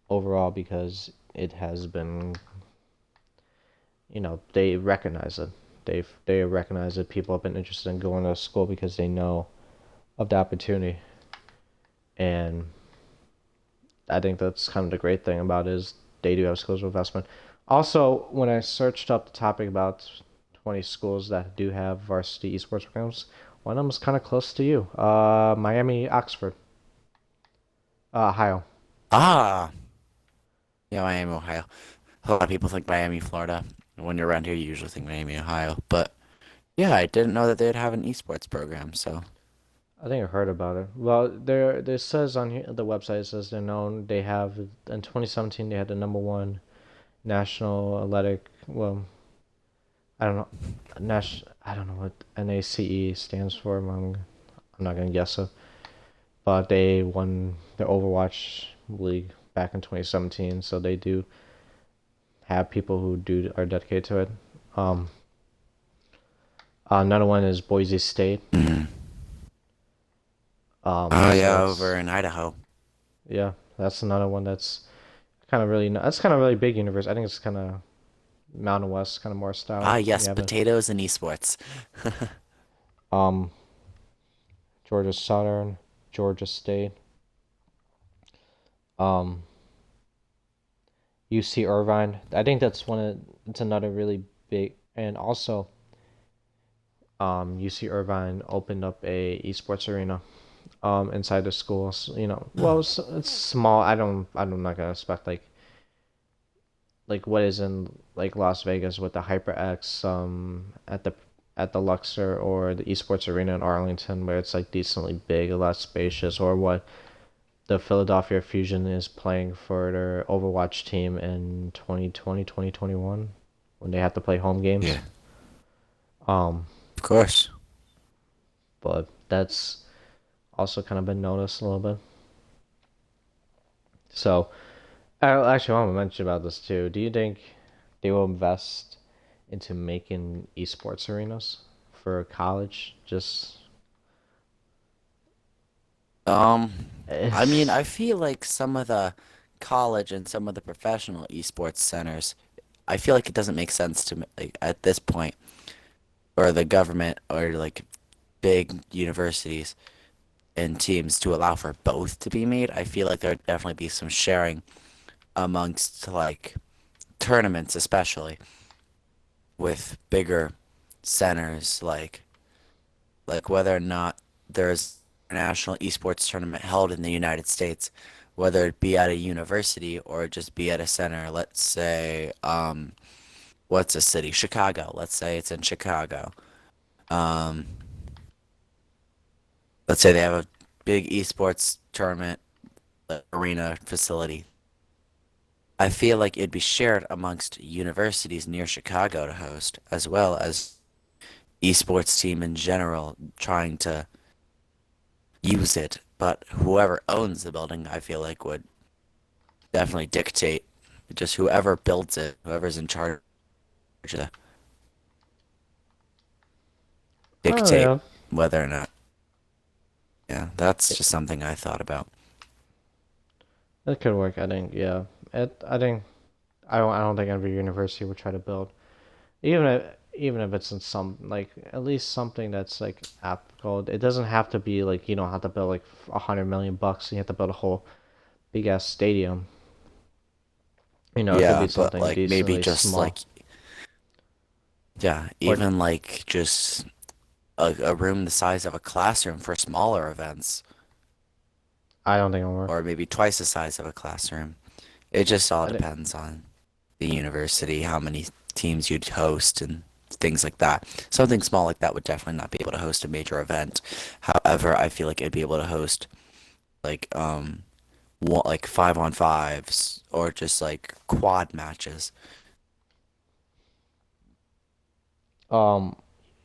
overall because it has been, they recognize it. They recognize that people have been interested in going to school because they know of the opportunity. And I think that's kind of the great thing about it is they do have schools of investment. Also, when I searched up the topic about 20 schools that do have varsity esports programs, one of them is kind of close to you. Miami, Oxford, Ohio. Ah. Yeah, Miami, Ohio. A lot of people think Miami, Florida. When you're around here, you usually think Miami, Ohio. But yeah, I didn't know that they'd have an esports program. So, I think I heard about it. Well, there says on here the website, it says they're known. They have in 2017 they had the number one national athletic. Well, I don't know, I don't know what NACE stands for. I'm not gonna guess it. But they won the Overwatch League back in 2017, so they do have people who do are dedicated to it. Um, Another one is Boise State. mhm. Oh Also yeah, over that's in Idaho. yeah, that's another one that's kind of really big universe. I think it's kind of Mountain West, kind of more Ah, style. You yes, have it. potatoes and esports. Um, Georgia Southern, Georgia State, um, UC Irvine. I think that's one of it's another really big, and also UC Irvine opened up a esports arena inside the school. So, well, Oh, it's small. I'm not gonna expect like what is in like Las Vegas with the HyperX at the Luxor or the esports arena in Arlington where it's like decently big, a lot spacious, or what the Philadelphia Fusion is playing for their Overwatch team in 2020 2021 when they have to play home games. yeah, Um, of course. but that's also kind of been noticed a little bit. So, I actually want to mention about this too. Do you think they will invest into making esports arenas for college? Just Um, I mean, it's, I feel like some of the college and some of the professional esports centers, I feel like it doesn't make sense to me, like at this point, or the government or like big universities and teams to allow for both to be made. I feel like there would definitely be some sharing amongst like tournaments, especially with bigger centers, like whether or not there's a national esports tournament held in the United States, whether it be at a university or just be at a center. Let's say, what's a city? Chicago. Let's say it's in Chicago. Um, let's say they have a big esports tournament arena facility. I feel like it'd be shared amongst universities near Chicago to host, as well as esports team in general trying to use it. But whoever owns the building, I feel like would definitely dictate just whoever builds it, whoever's in charge of the oh dictate yeah, whether or not. Yeah, that's it, just something I thought about. it could work. I think yeah. I think I don't think every university would try to build even if it's in some like at least something that's like applicable. It doesn't have to be like you don't have to build like $100 million. You have to build a whole big ass stadium. It could Yeah, be but something like maybe decently just like small. yeah, Or even like just a room the size of a classroom for smaller events, I don't think it'll work. or maybe twice the size of a classroom. It just all I think, depends on the university, how many teams you'd host and things like that. Something small like that would definitely not be able to host a major event. However, I feel like it'd be able to host like like 5-on-5s or just like quad matches. um,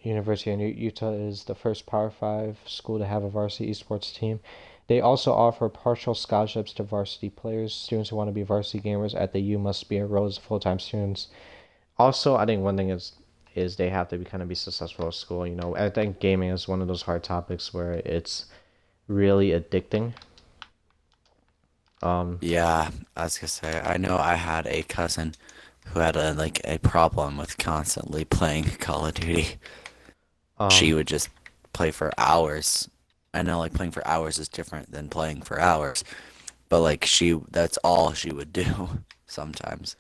University of Utah is the first Power Five school to have a varsity esports team. They also offer partial scholarships to varsity players. Students who want to be varsity gamers at the U must be enrolled as full-time students. Also, I think one thing is they have to be kind of be successful at school. I think gaming is one of those hard topics where it's really addicting. Um, Yeah, I was gonna say, I know I had a cousin who had a problem with constantly playing Call of Duty. She um, would just play for hours. I know like playing for hours is different than playing for hours, but like that's all she would do sometimes.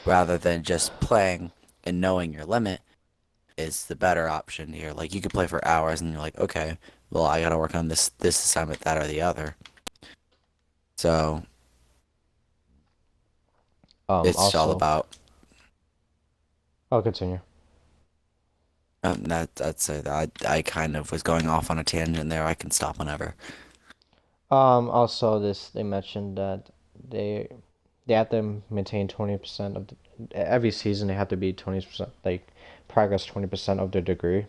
Rather than just playing and knowing your limit is the better option here. Like you could play for hours and you're like, okay, well I gotta work on this assignment, that or the other. So It's all Also, about I'll continue. I kind of was going off on a tangent there. I can stop whenever. Also, this they mentioned that they they have to maintain 20% of every season. They have to be 20%, like progress 20% of their degree,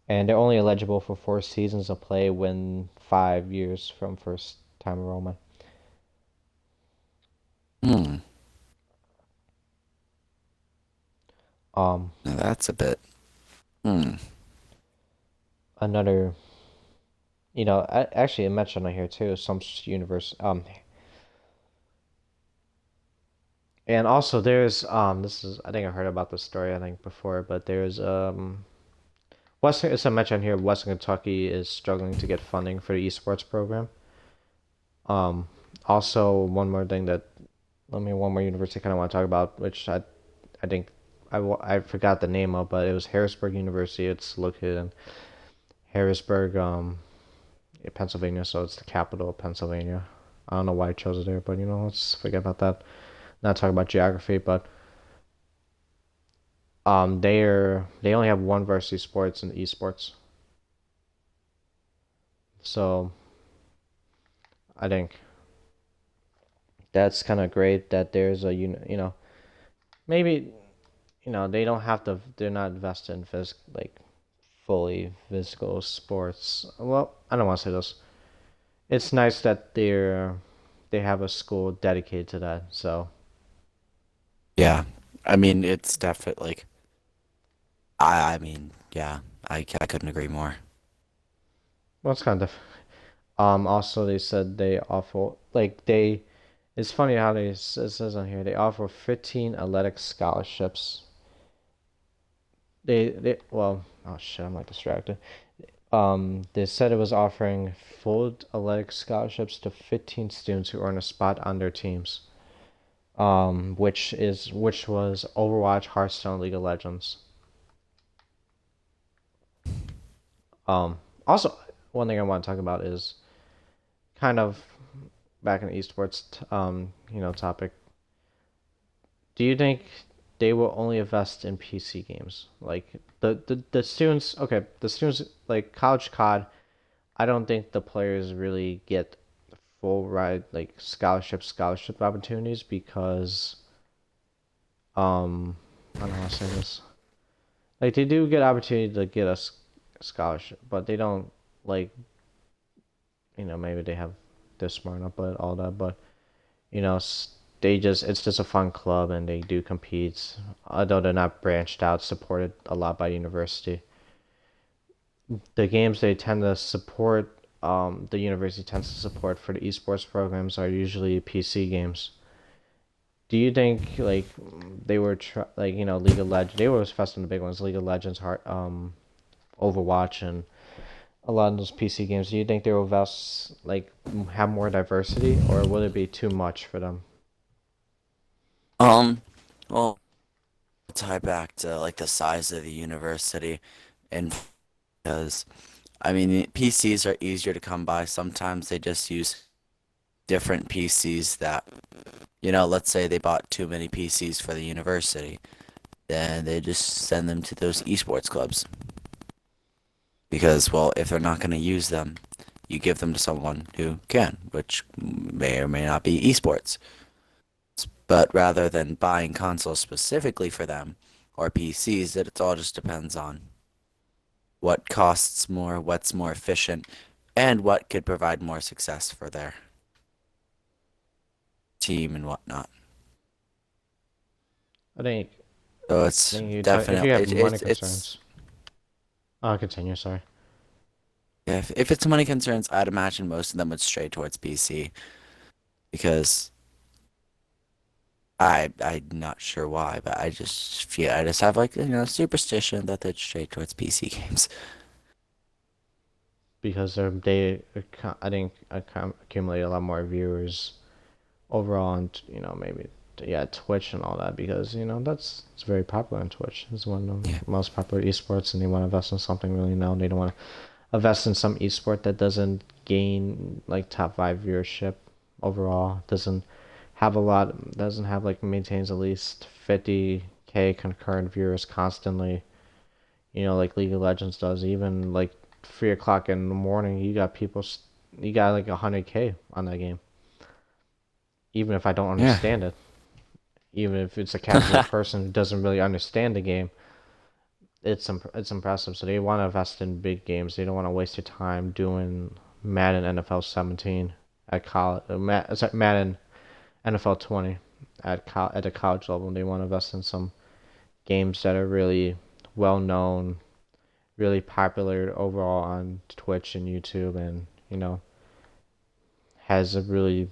and they're only eligible for 4 seasons of play when 5 years from first time enrollment. Hmm. Um, Now that's a bit. Hmm. Another, actually, I mentioned on here too. Some universe, and also there's this is I think I heard about this story I think before, but there's Western. It's a mention here. Western Kentucky is struggling to get funding for the esports program. Um, Also one more thing that one more university I kind of want to talk about, which I think I forgot the name of, but it was Harrisburg University. It's located in Harrisburg, Pennsylvania, so it's the capital of Pennsylvania. I don't know why I chose it there, but let's forget about that. Not talk about geography, but they only have one varsity sports in esports. So I think that's kind of great that there's a maybe they don't have to, they're not invested in like fully physical sports. Well, I don't want to say this. It's nice that they have a school dedicated to that. So Yeah. I mean, it's definitely like I mean, yeah. I couldn't agree more. well, it's kind of also they said they offer it's funny how it says on here they offer 15 athletic scholarships. They well, oh shit, I'm like distracted. They said it was offering full athletic scholarships to 15 students who earn a spot on their teams. Which was Overwatch, Hearthstone, League of Legends. Also, one thing I want to talk about is kind of back in the esports, topic. Do you think they will only invest in PC games? Like the students, okay, the students like college COD. I don't think the players really get full ride like scholarship opportunities because I don't know how to say this. Like they do get opportunity to get a scholarship, but they don't like maybe they have they're smart enough, but all that, but you know they just it's just a fun club and they do compete, although they're not branched out, supported a lot by university. The games they tend to support, the university tends to support for the esports programs are usually PC games. Do you think like they were like League of Legends? They were investing in the big ones, League of Legends, Heart, Overwatch, and a lot of those PC games. Do you think they will invest like have more diversity, or will it be too much for them? Um, well, tie back to like the size of the university and because I mean PCs are easier to come by. Sometimes they just use different PCs that, let's say they bought too many PCs for the university, then they just send them to those esports clubs. Because, well, if they're not going to use them, you give them to someone who can, which may or may not be esports. But rather than buying consoles specifically for them or PCs, it all just depends on what costs more, what's more efficient, and what could provide more success for their team and whatnot. I think So I it's think if you definitely have money it's concerns. I'll continue. Sorry. yeah, if it's money concerns, I'd imagine most of them would stray towards PC because I'm not sure why, but I just have like superstition that they'd stray towards PC games. Because I think accumulate a lot more viewers overall, and maybe yeah Twitch and all that because that's it's very popular on Twitch. It's one of Yeah. the most popular esports, and they want to invest in something really now. They don't want to invest in some esport that doesn't gain like top 5 viewership overall, doesn't have a lot doesn't have like maintains at least 50K concurrent viewers constantly. Like League of Legends does. Even like 3 o'clock in the morning, you got like 100K on that game. Even if I don't Yeah. understand it, even if it's a casual person who doesn't really understand the game, it's impressive. So they want to invest in big games. They don't want to waste their time doing Madden NFL 17 at college, Madden NFL 20 at a college level. They want to invest in some games that are really well known, really popular overall on Twitch and YouTube, and has a really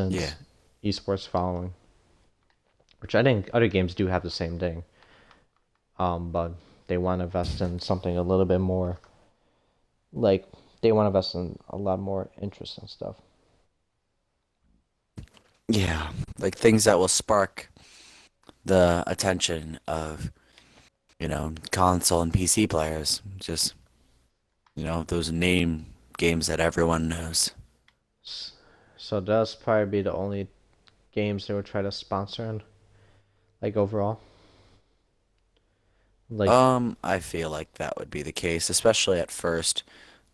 Yeah. decent esports following, which I think other games do have the same thing. But they want to invest in something a little bit more, like they want to invest in a lot more interesting stuff. Yeah. Like things that will spark the attention of, console and PC players. Just, those name games that everyone knows. So that's probably be the only games they would try to sponsor in, like overall. Like, I feel like that would be the case, especially at first.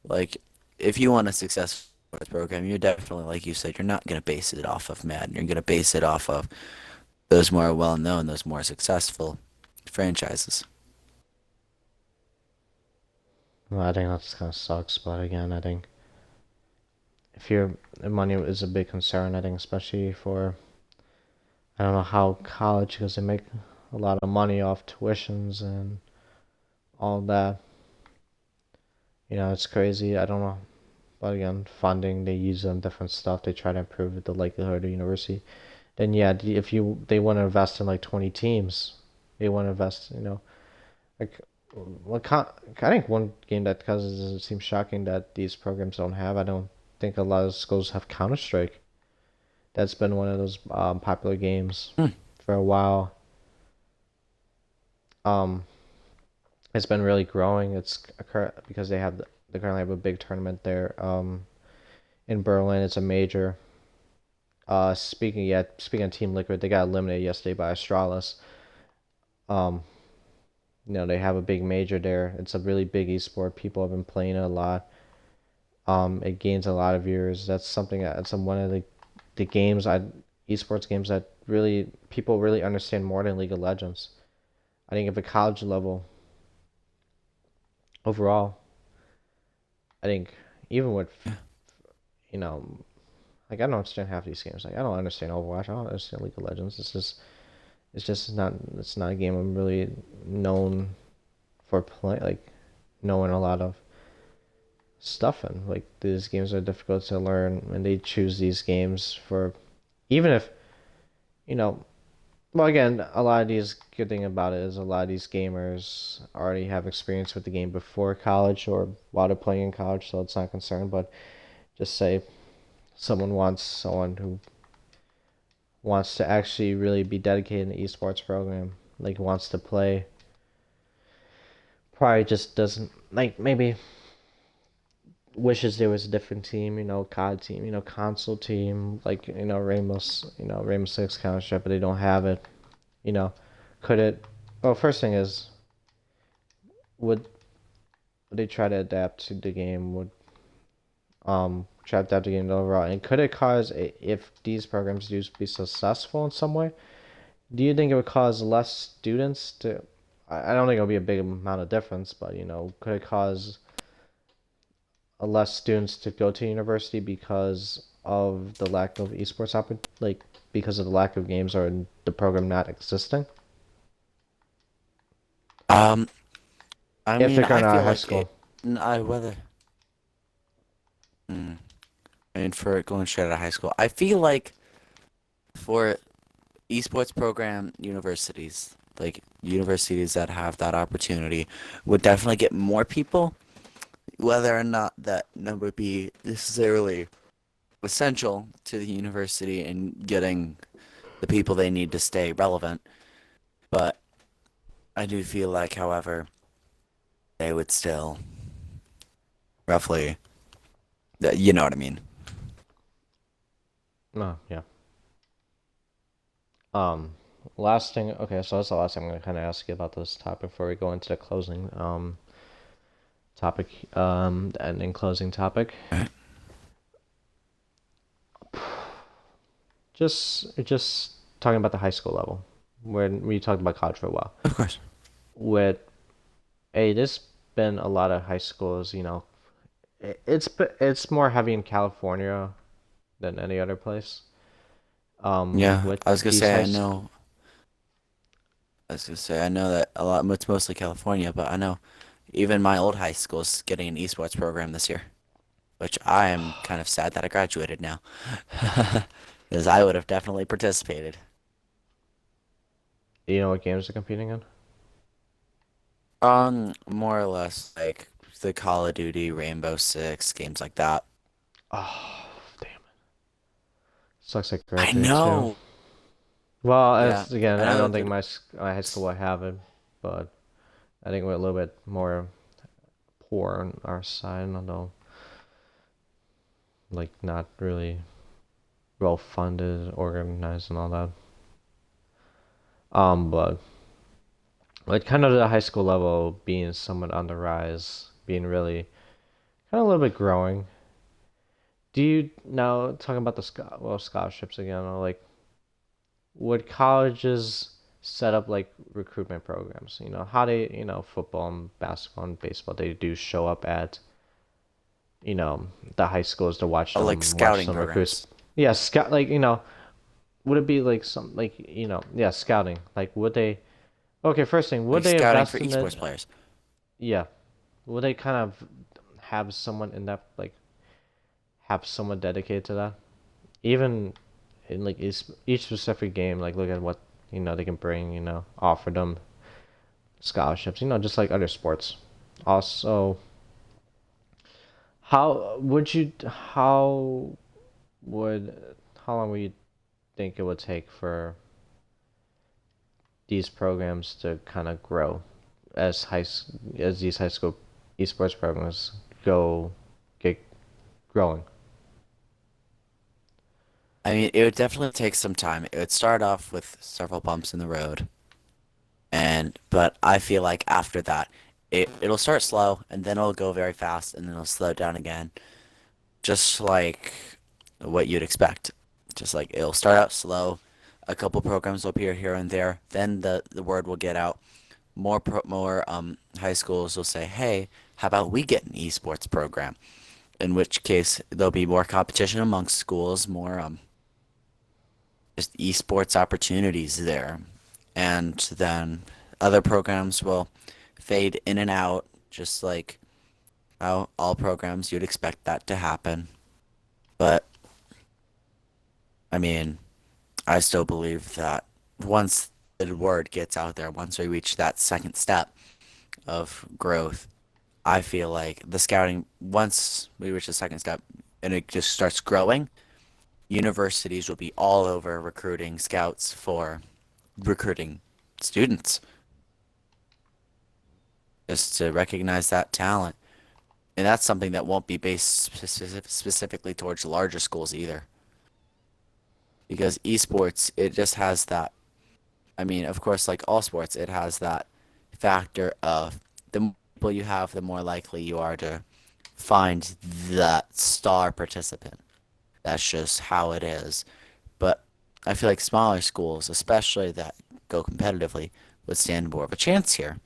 Like, if you want a successful program, you're definitely, like you said, you're not going to base it off of Madden. You're going to base it off of those more well-known, those more successful franchises. well, I think that's kind of sucks. But again, I think if your money is a big concern, I think especially for I don't know how college because they make a lot of money off tuitions and all that. It's crazy. I don't know. But again, funding they use on different stuff. They try to improve the likelihood of university. Then yeah, if they want to invest in like 20 teams, they want to invest. Like I think one game that causes it seems shocking that these programs don't have. I don't think a lot of schools have Counter Strike. That's been one of those popular games Hmm. for a while. Um, it's been really growing. Because they currently have a big tournament there. In Berlin, it's a major. Speaking of Team Liquid, they got eliminated yesterday by Astralis. Um, they have a big major there. It's a really big esport. People have been playing it a lot. It gains a lot of viewers. That's something that's one of the games esports games that really people really understand more than League of Legends. I think at the college level overall, I think even with you know like I don't understand half these games. Like I don't understand Overwatch. I don't understand League of Legends. It's not a game I'm really known for play like knowing a lot of stuff in. Like these games are difficult to learn and they choose these games for even if you know well again a lot of these good thing about it is a lot of these gamers already have experience with the game before college or while they're playing in college so it's not a concern but just say someone who wants to actually really be dedicated in the esports program like wants to play probably just doesn't like maybe wishes there was a different team, COD team, console team, like Rainbow Six Counter Strike, but they don't have it. You know, could it? Well, first thing is, would they try to adapt to the game? Would try to adapt the game overall? And could it cause if these programs do be successful in some way? Do you think it would cause less students to? I don't think it'll be a big amount of difference, but could it cause less students to go to university because of the lack of esports like because of the lack of games or the program not existing Um, I if mean, they're I going out feel of high like it. school. I whether. Mm, I mean, for going straight out of high school, I feel like for esports program universities, like universities that have that opportunity, would definitely get more people. Whether or not that number be necessarily essential to the university and getting the people they need to stay relevant, but I do feel like, however, they would still roughly, you know what I mean. No, yeah. Um, last thing. Okay, so that's the last thing I'm gonna kind of ask you about this topic before we go into the closing topic. The ending closing topic. Right. Just talking about the high school level. When we talked about college for a while. Of course. With there's been a lot of high schools. It's more heavy in California than any other place. Yeah, With I was gonna these say high I school. know. I was gonna say I know that a lot. It's mostly California, but I know even my old high school is getting an esports program this year, which I am kind of sad that I graduated now, because I would have definitely participated. You know what games they're competing in? More or less like the Call of Duty, Rainbow Six, games like that. Oh, damn it. Sucks I I graduate too. know. Well, Yeah, as again, I I know don't think that. my high school will have it, but I think we're a little bit more poor on our side, although like not really well funded, organized, and all that. But like kind of the high school level being somewhat on the rise, being really kind of a little bit growing. Do you now talking about the scholarships again? Or like would colleges set up like recruitment programs? How they football and basketball and baseball they do show up at the high schools to Like watch scouting some recruits. programs, Yeah, scout like would it be like some like yeah, scouting, like would they okay, first thing, would like they scouting for invest in esports it? players. Yeah, would they kind of have someone in that, like have someone dedicated to that, even in like each specific game, like look at what they can bring, offer them scholarships, just like other sports. Also, how would you would how long would you think it would take for these programs to kind of grow as these high school esports programs go get growing? I mean, it would definitely take some time. It would start off with several bumps in the road, and but I feel like after that, it'll start slow, and then it'll go very fast, and then it'll slow down again, just like what you'd expect. Just like it'll start out slow, a couple programs will appear here and there, then the word will get out. More high schools will say, "Hey, how about we get an esports program?" In which case there'll be more competition amongst schools, more just esports opportunities there. And then other programs will fade in and out, just like how all programs you'd expect that to happen. But I mean, I still believe that once the word gets out there, once we reach that second step of growth, I feel like the scouting, once we reach the second step and it just starts growing, universities will be all over recruiting scouts for recruiting students just to recognize that talent. And that's something that won't be based specifically towards larger schools either. Because esports, it just has that. I mean, of course, like all sports, it has that factor of the more people you have, the more likely you are to find that star participant. That's just how it is. But I feel like smaller schools, especially that go competitively, would stand more of a chance here.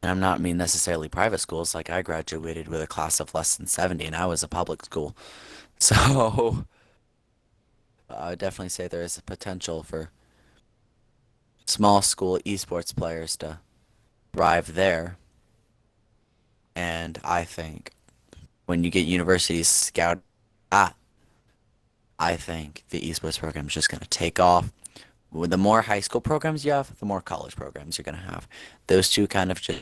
And I'm not mean necessarily private schools. Like I graduated with a class of less than 70 and I was a public school. So I would definitely say there is a potential for small school esports players to thrive there. And I think when you get universities scout ah, I think the esports program is just going to take off. With the more high school programs you have, the more college programs you're going to have. Those two kind of just,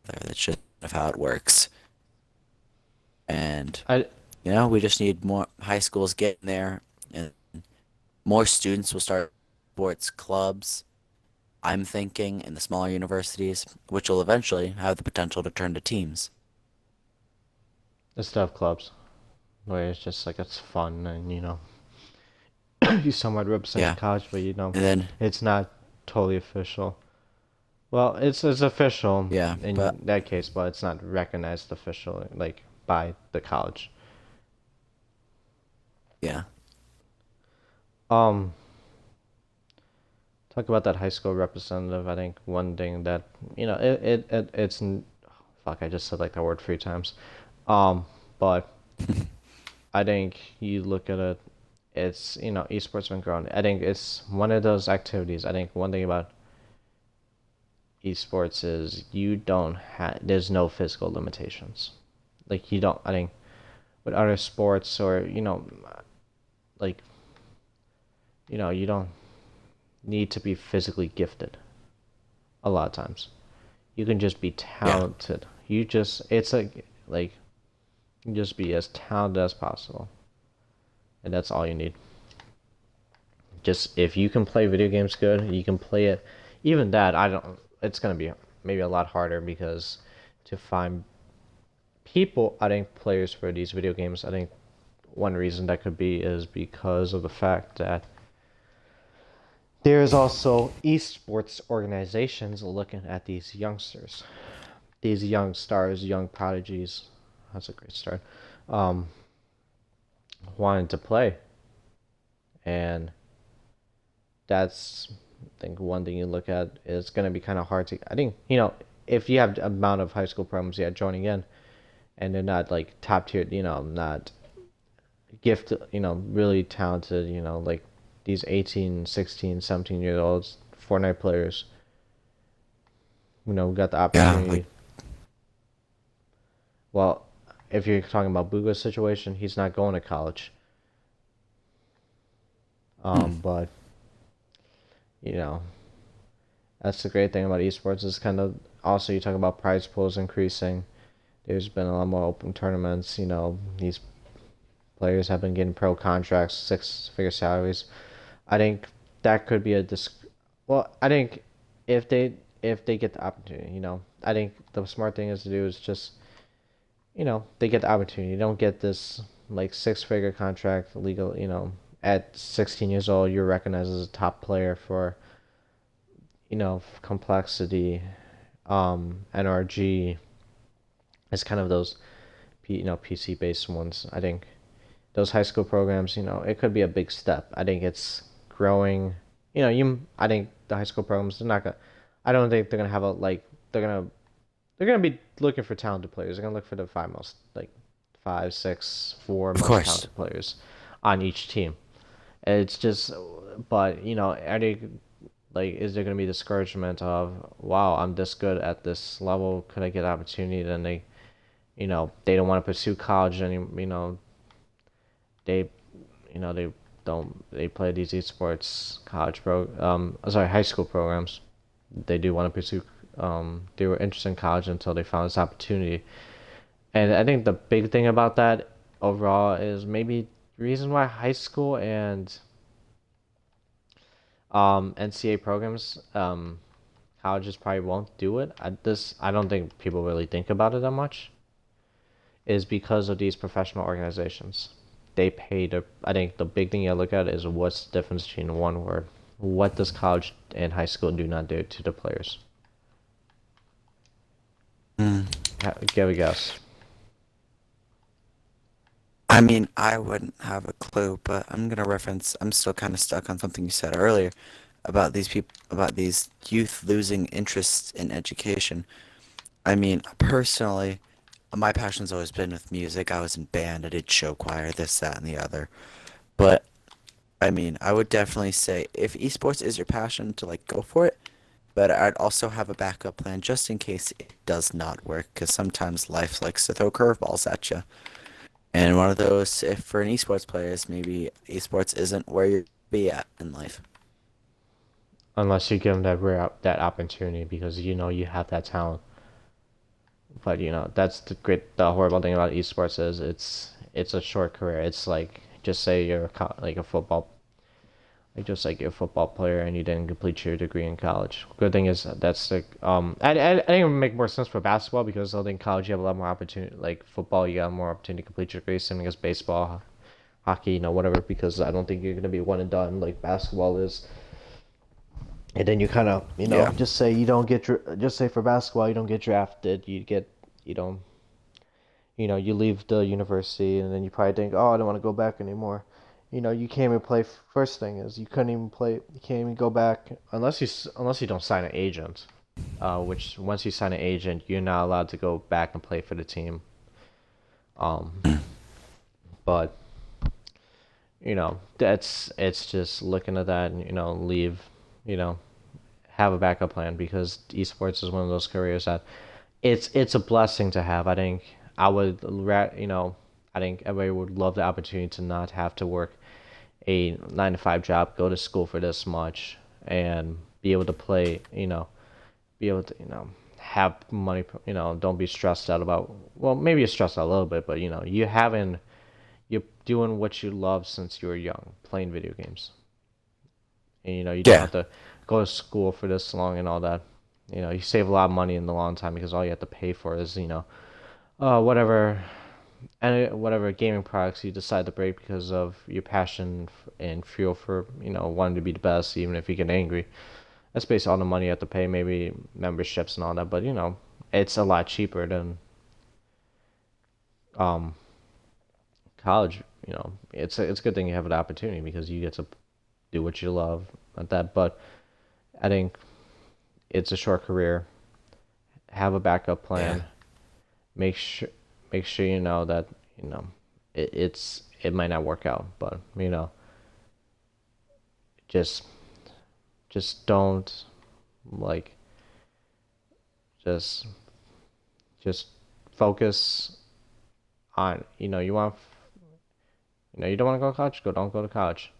that's just how it works. And I we just need more high schools getting there, and more students will start sports clubs. I'm thinking in the smaller universities, which will eventually have the potential to turn to teams. Instead of clubs where it's just like it's fun and you somewhat represent Yeah. college, but And then it's not totally official. Well, it's official yeah, but in that case, but it's not recognized officially like by the college. yeah. Um, talk about that high school representative. I think one thing that fuck. I just said like that word 3 times. Um, but I think you look at it, it's esports been growing. I think it's one of those activities. I think one thing about esports is you don't have there's no physical limitations. Like you don't. I think with other sports or like you don't need to be physically gifted a lot of times. You can just be Yeah. talented. You just it's like you just be as talented as possible, and that's all you need. Just if you can play video games good, you can play it. Even that, I don't. It's gonna be maybe a lot harder because to find people, I think players for these video games, I think one reason that could be is because of the fact that there is also esports organizations looking at these youngsters, these young stars, young prodigies. That's a great start. Um, wanting to play, and that's I think one thing you look at is going to be kind of hard to. I think if you have the amount of high school programs yeah joining in, and they're not like top tier, not gifted, really talented, like these 18, 16, 17 year olds, Fortnite players, got the Yeah, like opportunity. Well, if you're talking about Buga's situation, he's not going to college. hmm. But you know, that's the great thing about esports is kind of also you talk about prize pools increasing. There's been a lot more open tournaments. These players have been getting pro contracts, 6-figure salaries. I think that could be a well, I think if they get the opportunity, I think the smart thing is to do is just, they get the opportunity. You don't get this like 6-figure contract legal, at 16 years old, you're recognized as a top player for, complexity, NRG. It's kind of those, PC based ones. I think those high school programs, it could be a big step. I think it's growing. I think the high school programs, they're not gonna, I don't think they're gonna have a, like, they're gonna be looking for talented players. They're gonna look for the five most, like, five, six, four Of most course. talented players on each team. It's just, but, are they, like, is there gonna be discouragement of, wow, I'm this good at this level, could I get an opportunity? Then they don't want to pursue college any, they they don't they play these esports high school programs. They do want to pursue they were interested in college until they found this opportunity. And I think the big thing about that overall is maybe the reason why high school and NCAA programs colleges probably won't do it. I don't think people really think about it that much is because of these professional organizations. They pay to. I think the big thing you look at is what's the difference between one word. What does college and high school do not do to the players? Mm. Give a guess. I mean, I wouldn't have a clue, but I'm gonna reference. I'm still kind of stuck on something you said earlier about these people, about these youth losing interest in education. I mean, personally, my passion's always been with music. I was in band, I did show choir, this, that, and the other. But I mean, I would definitely say if esports is your passion, to like go for it. But I'd also have a backup plan just in case it does not work, because sometimes life likes to throw curveballs at you. And one of those, if for an esports player, is maybe esports isn't where you be at in life. Unless you give them that opportunity because you have that talent. But that's the horrible thing about esports is it's a short career. It's like just say you're like a football like just like you're a football player and you didn't complete your degree in college. Good thing is that's the I think it would make more sense for basketball because I think college you have a lot more opportunity. Like football, you got more opportunity to complete your degree. Same as baseball, hockey, whatever, because I don't think you're gonna be one and done like basketball is. And then you kind of, Yeah. just say you don't get just say for basketball you don't get drafted, you don't, you leave the university, and then you probably think, oh, I don't want to go back anymore. You can't even play. First thing is you couldn't even play. You can't even go back unless you don't sign an agent. Which once you sign an agent, you're not allowed to go back and play for the team. Um, but that's it's just looking at that and leave, you know, have a backup plan because esports is one of those careers that it's a blessing to have. I think I would, I think everybody would love the opportunity to not have to work a 9 to 5 job, go to school for this much, and be able to play, be able to, have money, don't be stressed out about, well, maybe you're stressed out a little bit, but, you're doing what you love since you were young, playing video games. And, you don't Yeah. have to go to school for this long and all that. You save a lot of money in the long time because all you have to pay for is, whatever whatever gaming products you decide to break because of your passion and fuel for wanting to be the best, even if you get angry. That's basically all the money you have to pay, maybe memberships and all that. But it's a lot cheaper than um college. It's a good thing you have an opportunity because you get to do what you love at that. But I think it's a short career. Have a backup Yeah. plan. Make sure you know that you know it might not work out, but just don't, like, just just focus on, you don't want to go to college, don't go to college.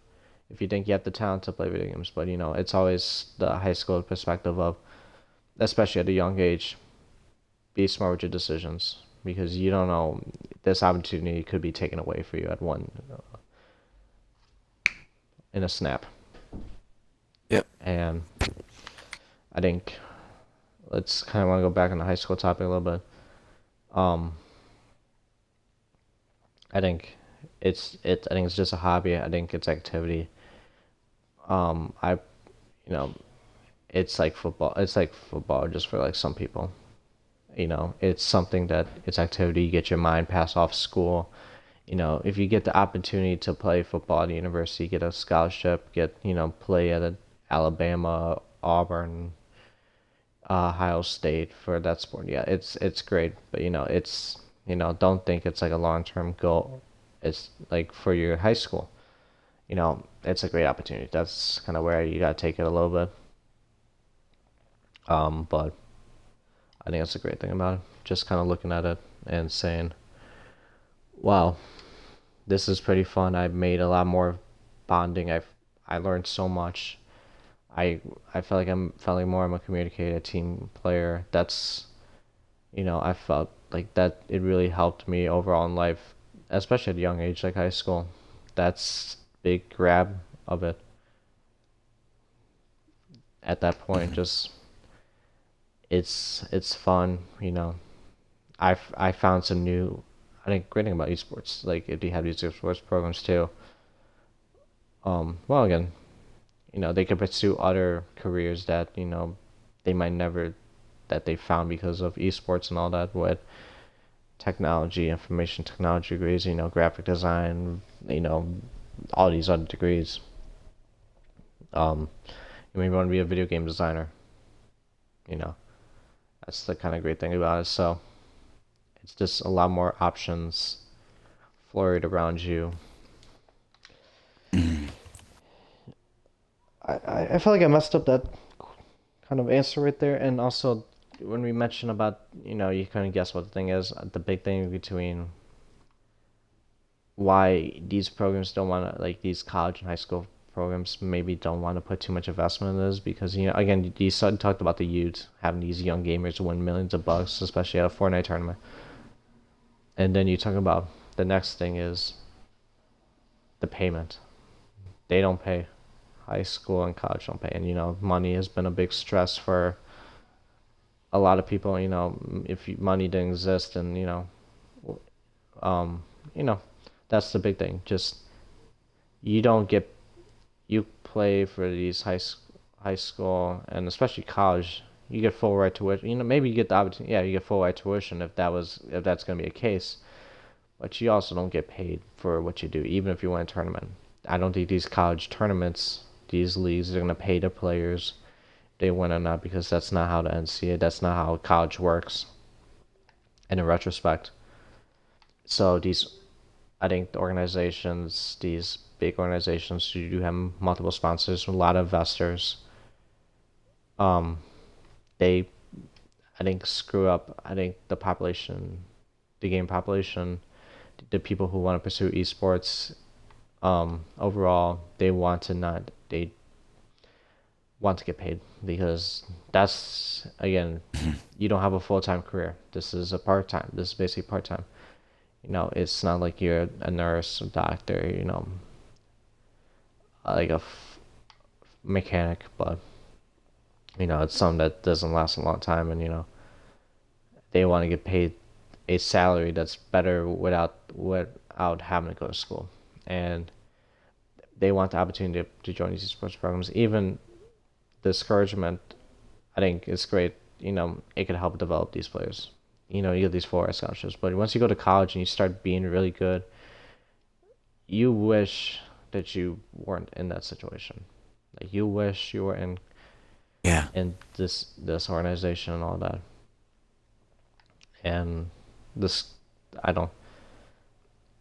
If you think you have the talent to play video games, but it's always the high school perspective of, especially at a young age, be smart with your decisions because you don't know, this opportunity could be taken away for you at one in a snap. Yep. And I think let's kind of want to go back on the high school topic a little bit. Um, I think I think it's just a hobby. I think it's activity. I you know it's like football. It's like football just for like some people. It's something that it's activity. You get your mind pass off school. If you get the opportunity to play football at the university, get a scholarship, get play at Alabama, Auburn, Ohio State for that sport. Yeah, it's great, but it's don't think it's like a long term goal. It's like for your high school. It's a great opportunity. That's kind of where you gotta take it a little bit. But I think that's a great thing about it. Just kind of looking at it and saying, "Wow, this is pretty fun. I've made a lot more bonding. I learned so much. I felt like I'm a communicator, team player. That's I felt like that it really helped me overall in life, especially at a young age like high school. That's big grab of it at that point. Just it's fun. I found some new. I think great thing about esports, like if you have these esports programs too. Well, again, they could pursue other careers that they might never, that they found because of esports and all that, with technology, information technology degrees, graphic design, all these other degrees. Um, you maybe want to be a video game designer. You know, that's the kind of great thing about it. So it's just a lot more options flurried around you. I feel like I messed up that kind of answer right there, and also when we mentioned about you kind of guess what the thing is, the big thing between why these programs don't want to, like these college and high school programs maybe don't want to put too much investment in this, because again, you talked about the youth having these young gamers win millions of bucks, especially at a Fortnite tournament, and then you talk about the next thing is the payment. They don't pay. High school and college don't pay, and money has been a big stress for a lot of people. If money didn't exist, and um, you know, that's the big thing. Just you don't get you play for these high school and especially college. You get full right tuition. Maybe you get the opportunity. Yeah, you get full right tuition if that's gonna be a case. But you also don't get paid for what you do, even if you win a tournament. I don't think these college tournaments, these leagues, are gonna pay the players they win or not because that's not how the NCAA, that's not how college works. And in retrospect, so I think the organizations, these big organizations, who do have multiple sponsors, a lot of investors. Um, they I think screw up. I think the population, the game population, the people who want to pursue esports, overall, they want to get paid because that's again, you don't have a full time career. This is a part time. This is basically part time. It's not like you're a nurse, a doctor, like mechanic, but it's something that doesn't last a long time, and they want to get paid a salary that's better without having to go to school, and they want the opportunity to join these sports programs. Even discouragement, I think, is great. It can help develop these players. You get these 4 scholarships, but once you go to college and you start being really good, you wish that you weren't in that situation. Like you wish you were Yeah. in this organization and all that. And this, I don't.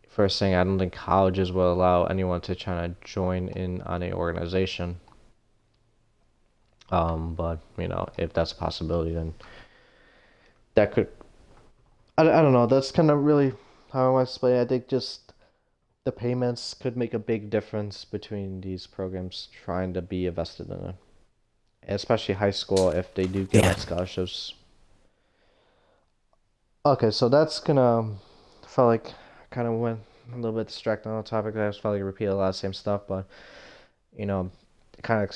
First thing, I don't think colleges will allow anyone to try to join in on a organization. But if that's a possibility, then that could. I don't know. That's kind of really how I want to explain it. I think just the payments could make a big difference between these programs trying to be invested in it, especially high school if they do give Yeah. out scholarships. Okay, so that's gonna felt like I kind of went a little bit distracted on the topic. I just felt like I repeated a lot of the same stuff, but you know, kind of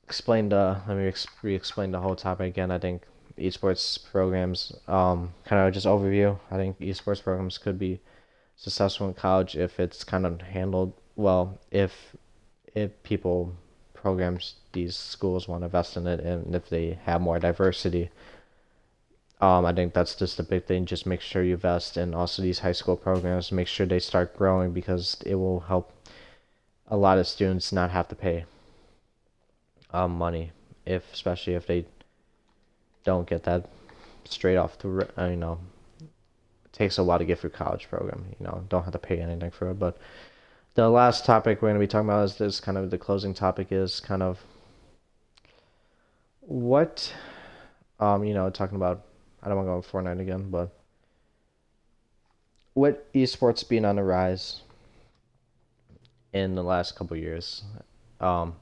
explain let me re-explain the whole topic again. I think esports programs, kind of just overview. I think esports programs could be successful in college if it's kind of handled well. If people programs these schools want to invest in it, and if they have more diversity. I think that's just a big thing. Just make sure you invest in also these high school programs. Make sure they start growing because it will help a lot of students not have to pay money, if especially if they don't get that straight off the it takes a while to get through college program. Don't have to pay anything for it. But the last topic we're going to be talking about is this kind of the closing topic is kind of what talking about. I don't want to go Fortnite again, but with esports being on the rise in the last couple years, um,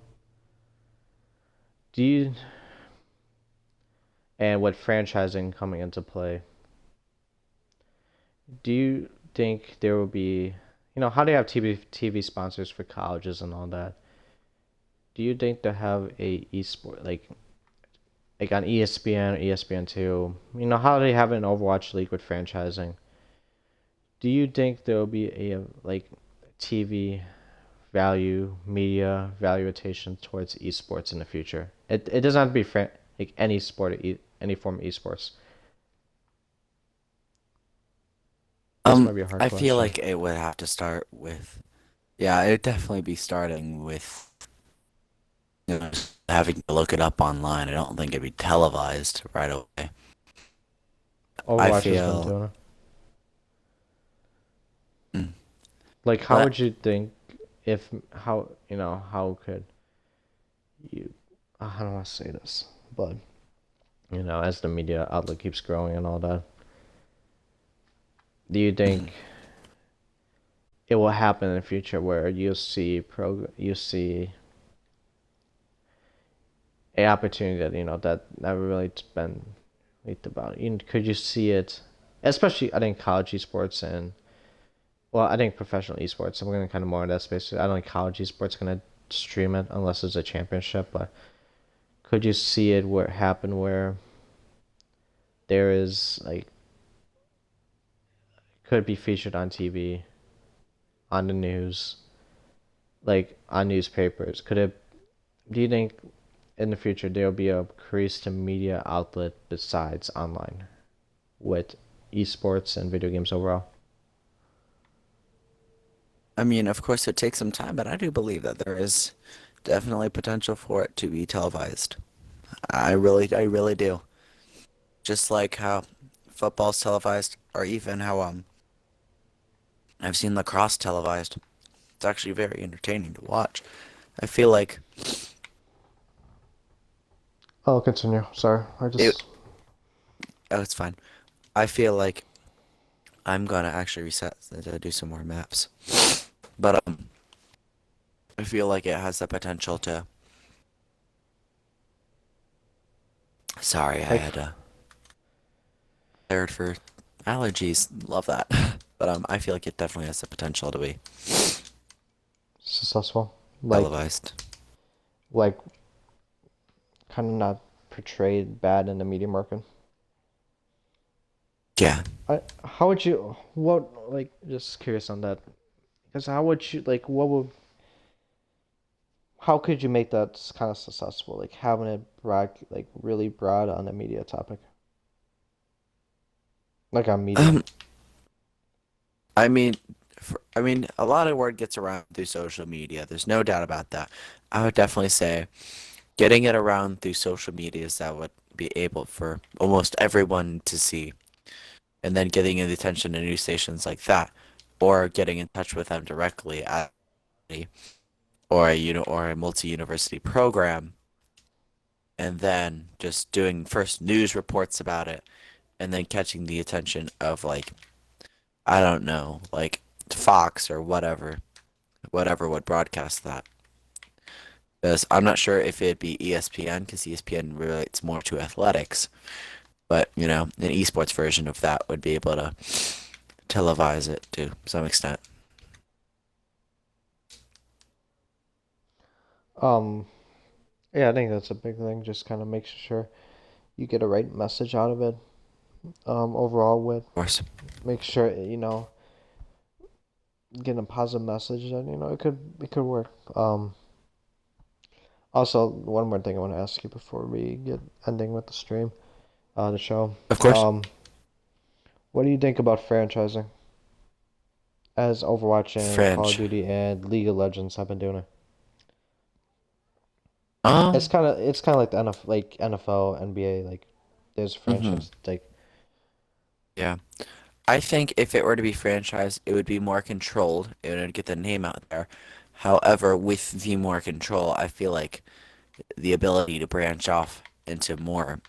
do you and with franchising coming into play, do you think there will be, how do you have TV sponsors for colleges and all that? Do you think to have a esport like on ESPN or ESPN2, how do they have an Overwatch League with franchising? Do you think there will be a like TV media valuation towards esports in the future? It doesn't have to be like any sport, any form of esports. This might be a hard I feel question. like it would have to start with, yeah, it'd definitely be starting with, having to look it up online. I don't think it'd be televised right away. I Overwatch has been feel, doing it. mm, Like, how but would you think if how could you? I don't want to say this, but as the media outlet keeps growing and all that, do you mhm. think it will happen in the future where you see a opportunity that that never really been leaked about? Could you see it, especially I think college esports and well, I think professional esports. I'm going to kind of more in that space. I don't think college esports going to stream it unless it's a championship. But could you see it where happen where there is like could be featured on TV, on the news, like on newspapers? Could it? Do you think in the future there'll be a increase to media outlet besides online with esports and video games overall? I mean, of course, it takes some time, but I do believe that there is definitely potential for it to be televised. I really do. Just like how football's televised, or even how I've seen lacrosse televised. It's actually very entertaining to watch. I feel like I'll continue. Sorry, I it. just Oh, it's fine. I feel like I'm gonna actually reset to do some more maps, but I feel like it has the potential to. Sorry, I like had cleared for allergies. Love that, but I feel like it definitely has the potential to be successful, televised. like kind of not portrayed bad in the media market. Yeah. How would you, what, like, just curious on that, because how would you, like, what would, how could you make that kind of successful, like having it broad, like really broad on the media topic, like on media? Um, I mean, I mean, a lot of word gets around through social media. There's no doubt about that. I would definitely say getting it around through social media is that would be able for almost everyone to see, and then getting the attention to news stations like that, or getting in touch with them directly at or a or a multi-university program, and then just doing first news reports about it, and then catching the attention of like I don't know, like Fox or whatever would broadcast that. Because I'm not sure if it'd be ESPN, because ESPN relates more to athletics, but an esports version of that would be able to televise it to some extent. Um, yeah, I think that's a big thing. Just kind of make sure you get a right message out of it. Overall, with Of course. make sure getting a positive message, and it could work. Also, one more thing I want to ask you before we get ending with the stream, the show. Of course. What do you think about franchising? As Overwatch and Call of French. Duty and League of Legends have been doing it. It's Um, kind of it's kind of like the NFL, like NFL, NBA. Like there's hmm franchise. Like yeah. I think if it were to be franchised, it would be more controlled. It would get the name out there. However, with the more control, I feel like the ability to branch off into more,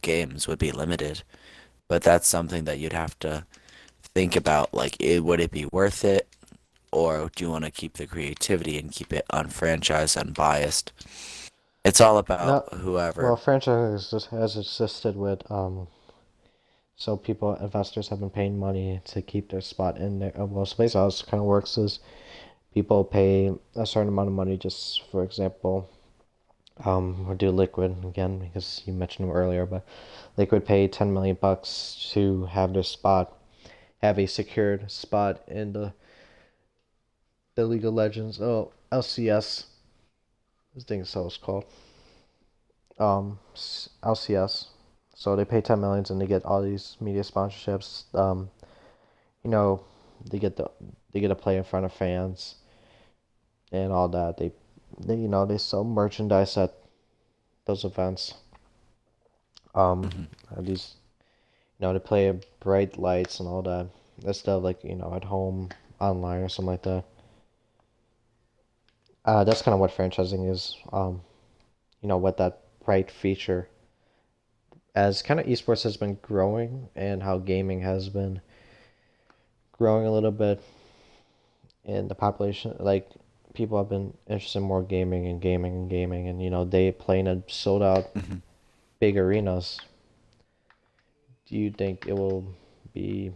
games would be limited. But that's something that you'd have to think about. Like, would it be worth it? Or do you want to keep the creativity and keep it unfranchised, unbiased? It's all about not whoever. well, franchise has assisted with so people investors have been paying money to keep their spot in there. Well, so basically how it kind of works is people pay a certain amount of money just for example. Or do Liquid again because you mentioned them earlier, but Liquid pay 10 million bucks to have their spot, have a secured spot in the League of Legends. Oh, LCS. This thing is so it's called. LCS. So they pay 10 millions and they get all these media sponsorships. You know, they get they get to play in front of fans and all that. They sell merchandise at those events. Um, Mhm. these they play bright lights and all that. Instead of like at home online or something like that. That's kind of what franchising is. What that bright feature as kind of esports has been growing and how gaming has been growing a little bit in the population. Like people have been interested in more gaming and gaming and gaming, and they play in a sold out Mhm. big arenas. Do you think it will be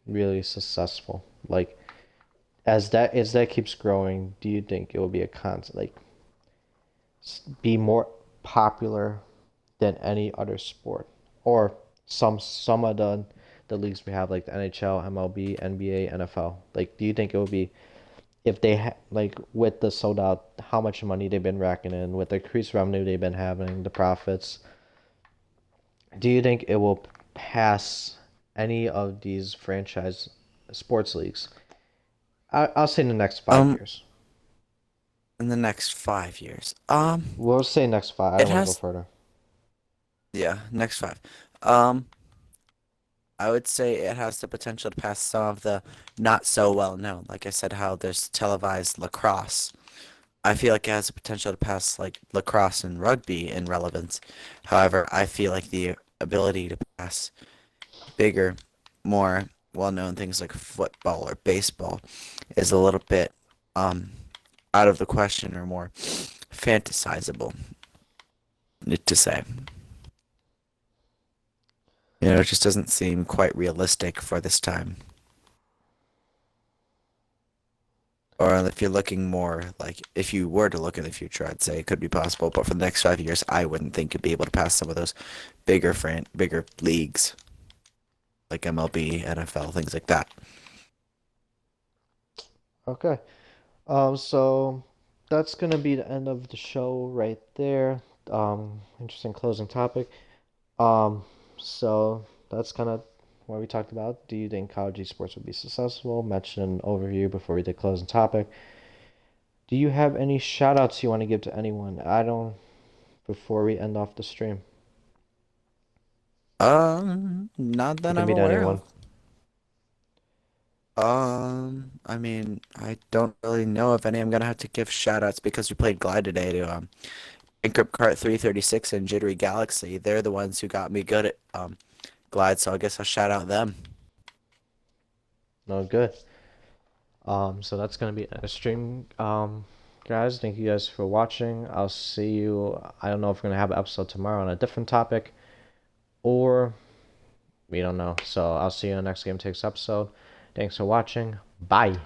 really successful? Like as that keeps growing, do you think it will be a constant like be more popular than any other sport, or some of the leagues we have like the NHL, MLB, NBA, NFL? Like, do you think it will be if they like with the sold out, how much money they've been racking in, with the increased revenue they've been having, the profits, do you think it will pass any of these franchise sports leagues? I'll say in the next five Um, years. in the next 5 years. We'll say next five. I It don't want to go has, further. yeah, next five. Um, I would say it has the potential to pass some of the not so well known. Like I said, how there's televised lacrosse. I feel like it has the potential to pass like lacrosse and rugby in relevance. However, I feel like the ability to pass bigger, more well-known things like football or baseball is a little bit um out of the question or more fantasizable to say. It just doesn't seem quite realistic for this time. Or if you're looking more like if you were to look in the future, I'd say it could be possible. But for the next 5 years, I wouldn't think you'd be able to pass some of those bigger leagues like MLB, NFL, things like that. Okay. So that's gonna be the end of the show right there. Interesting closing topic. Um, so that's kind of what we talked about. Do you think college esports would be successful? Mention an overview before we did closing topic. Do you have any shout outs you want to give to anyone? I don't before we end off the stream. Not It that can I'm be to aware of. anyone. I mean, I don't really know if any. I'm gonna have to give shout outs because we played Glide today to Bankrupt Cart 336 and Jittery Galaxy. They're the ones who got me good at Glide, so I guess I'll shout out them. No good. So that's gonna be a stream. Guys, thank you guys for watching. I'll see you. I don't know if we're gonna have an episode tomorrow on a different topic, or we don't know. So I'll see you in the next Game Takes episode. Thanks for watching. Bye.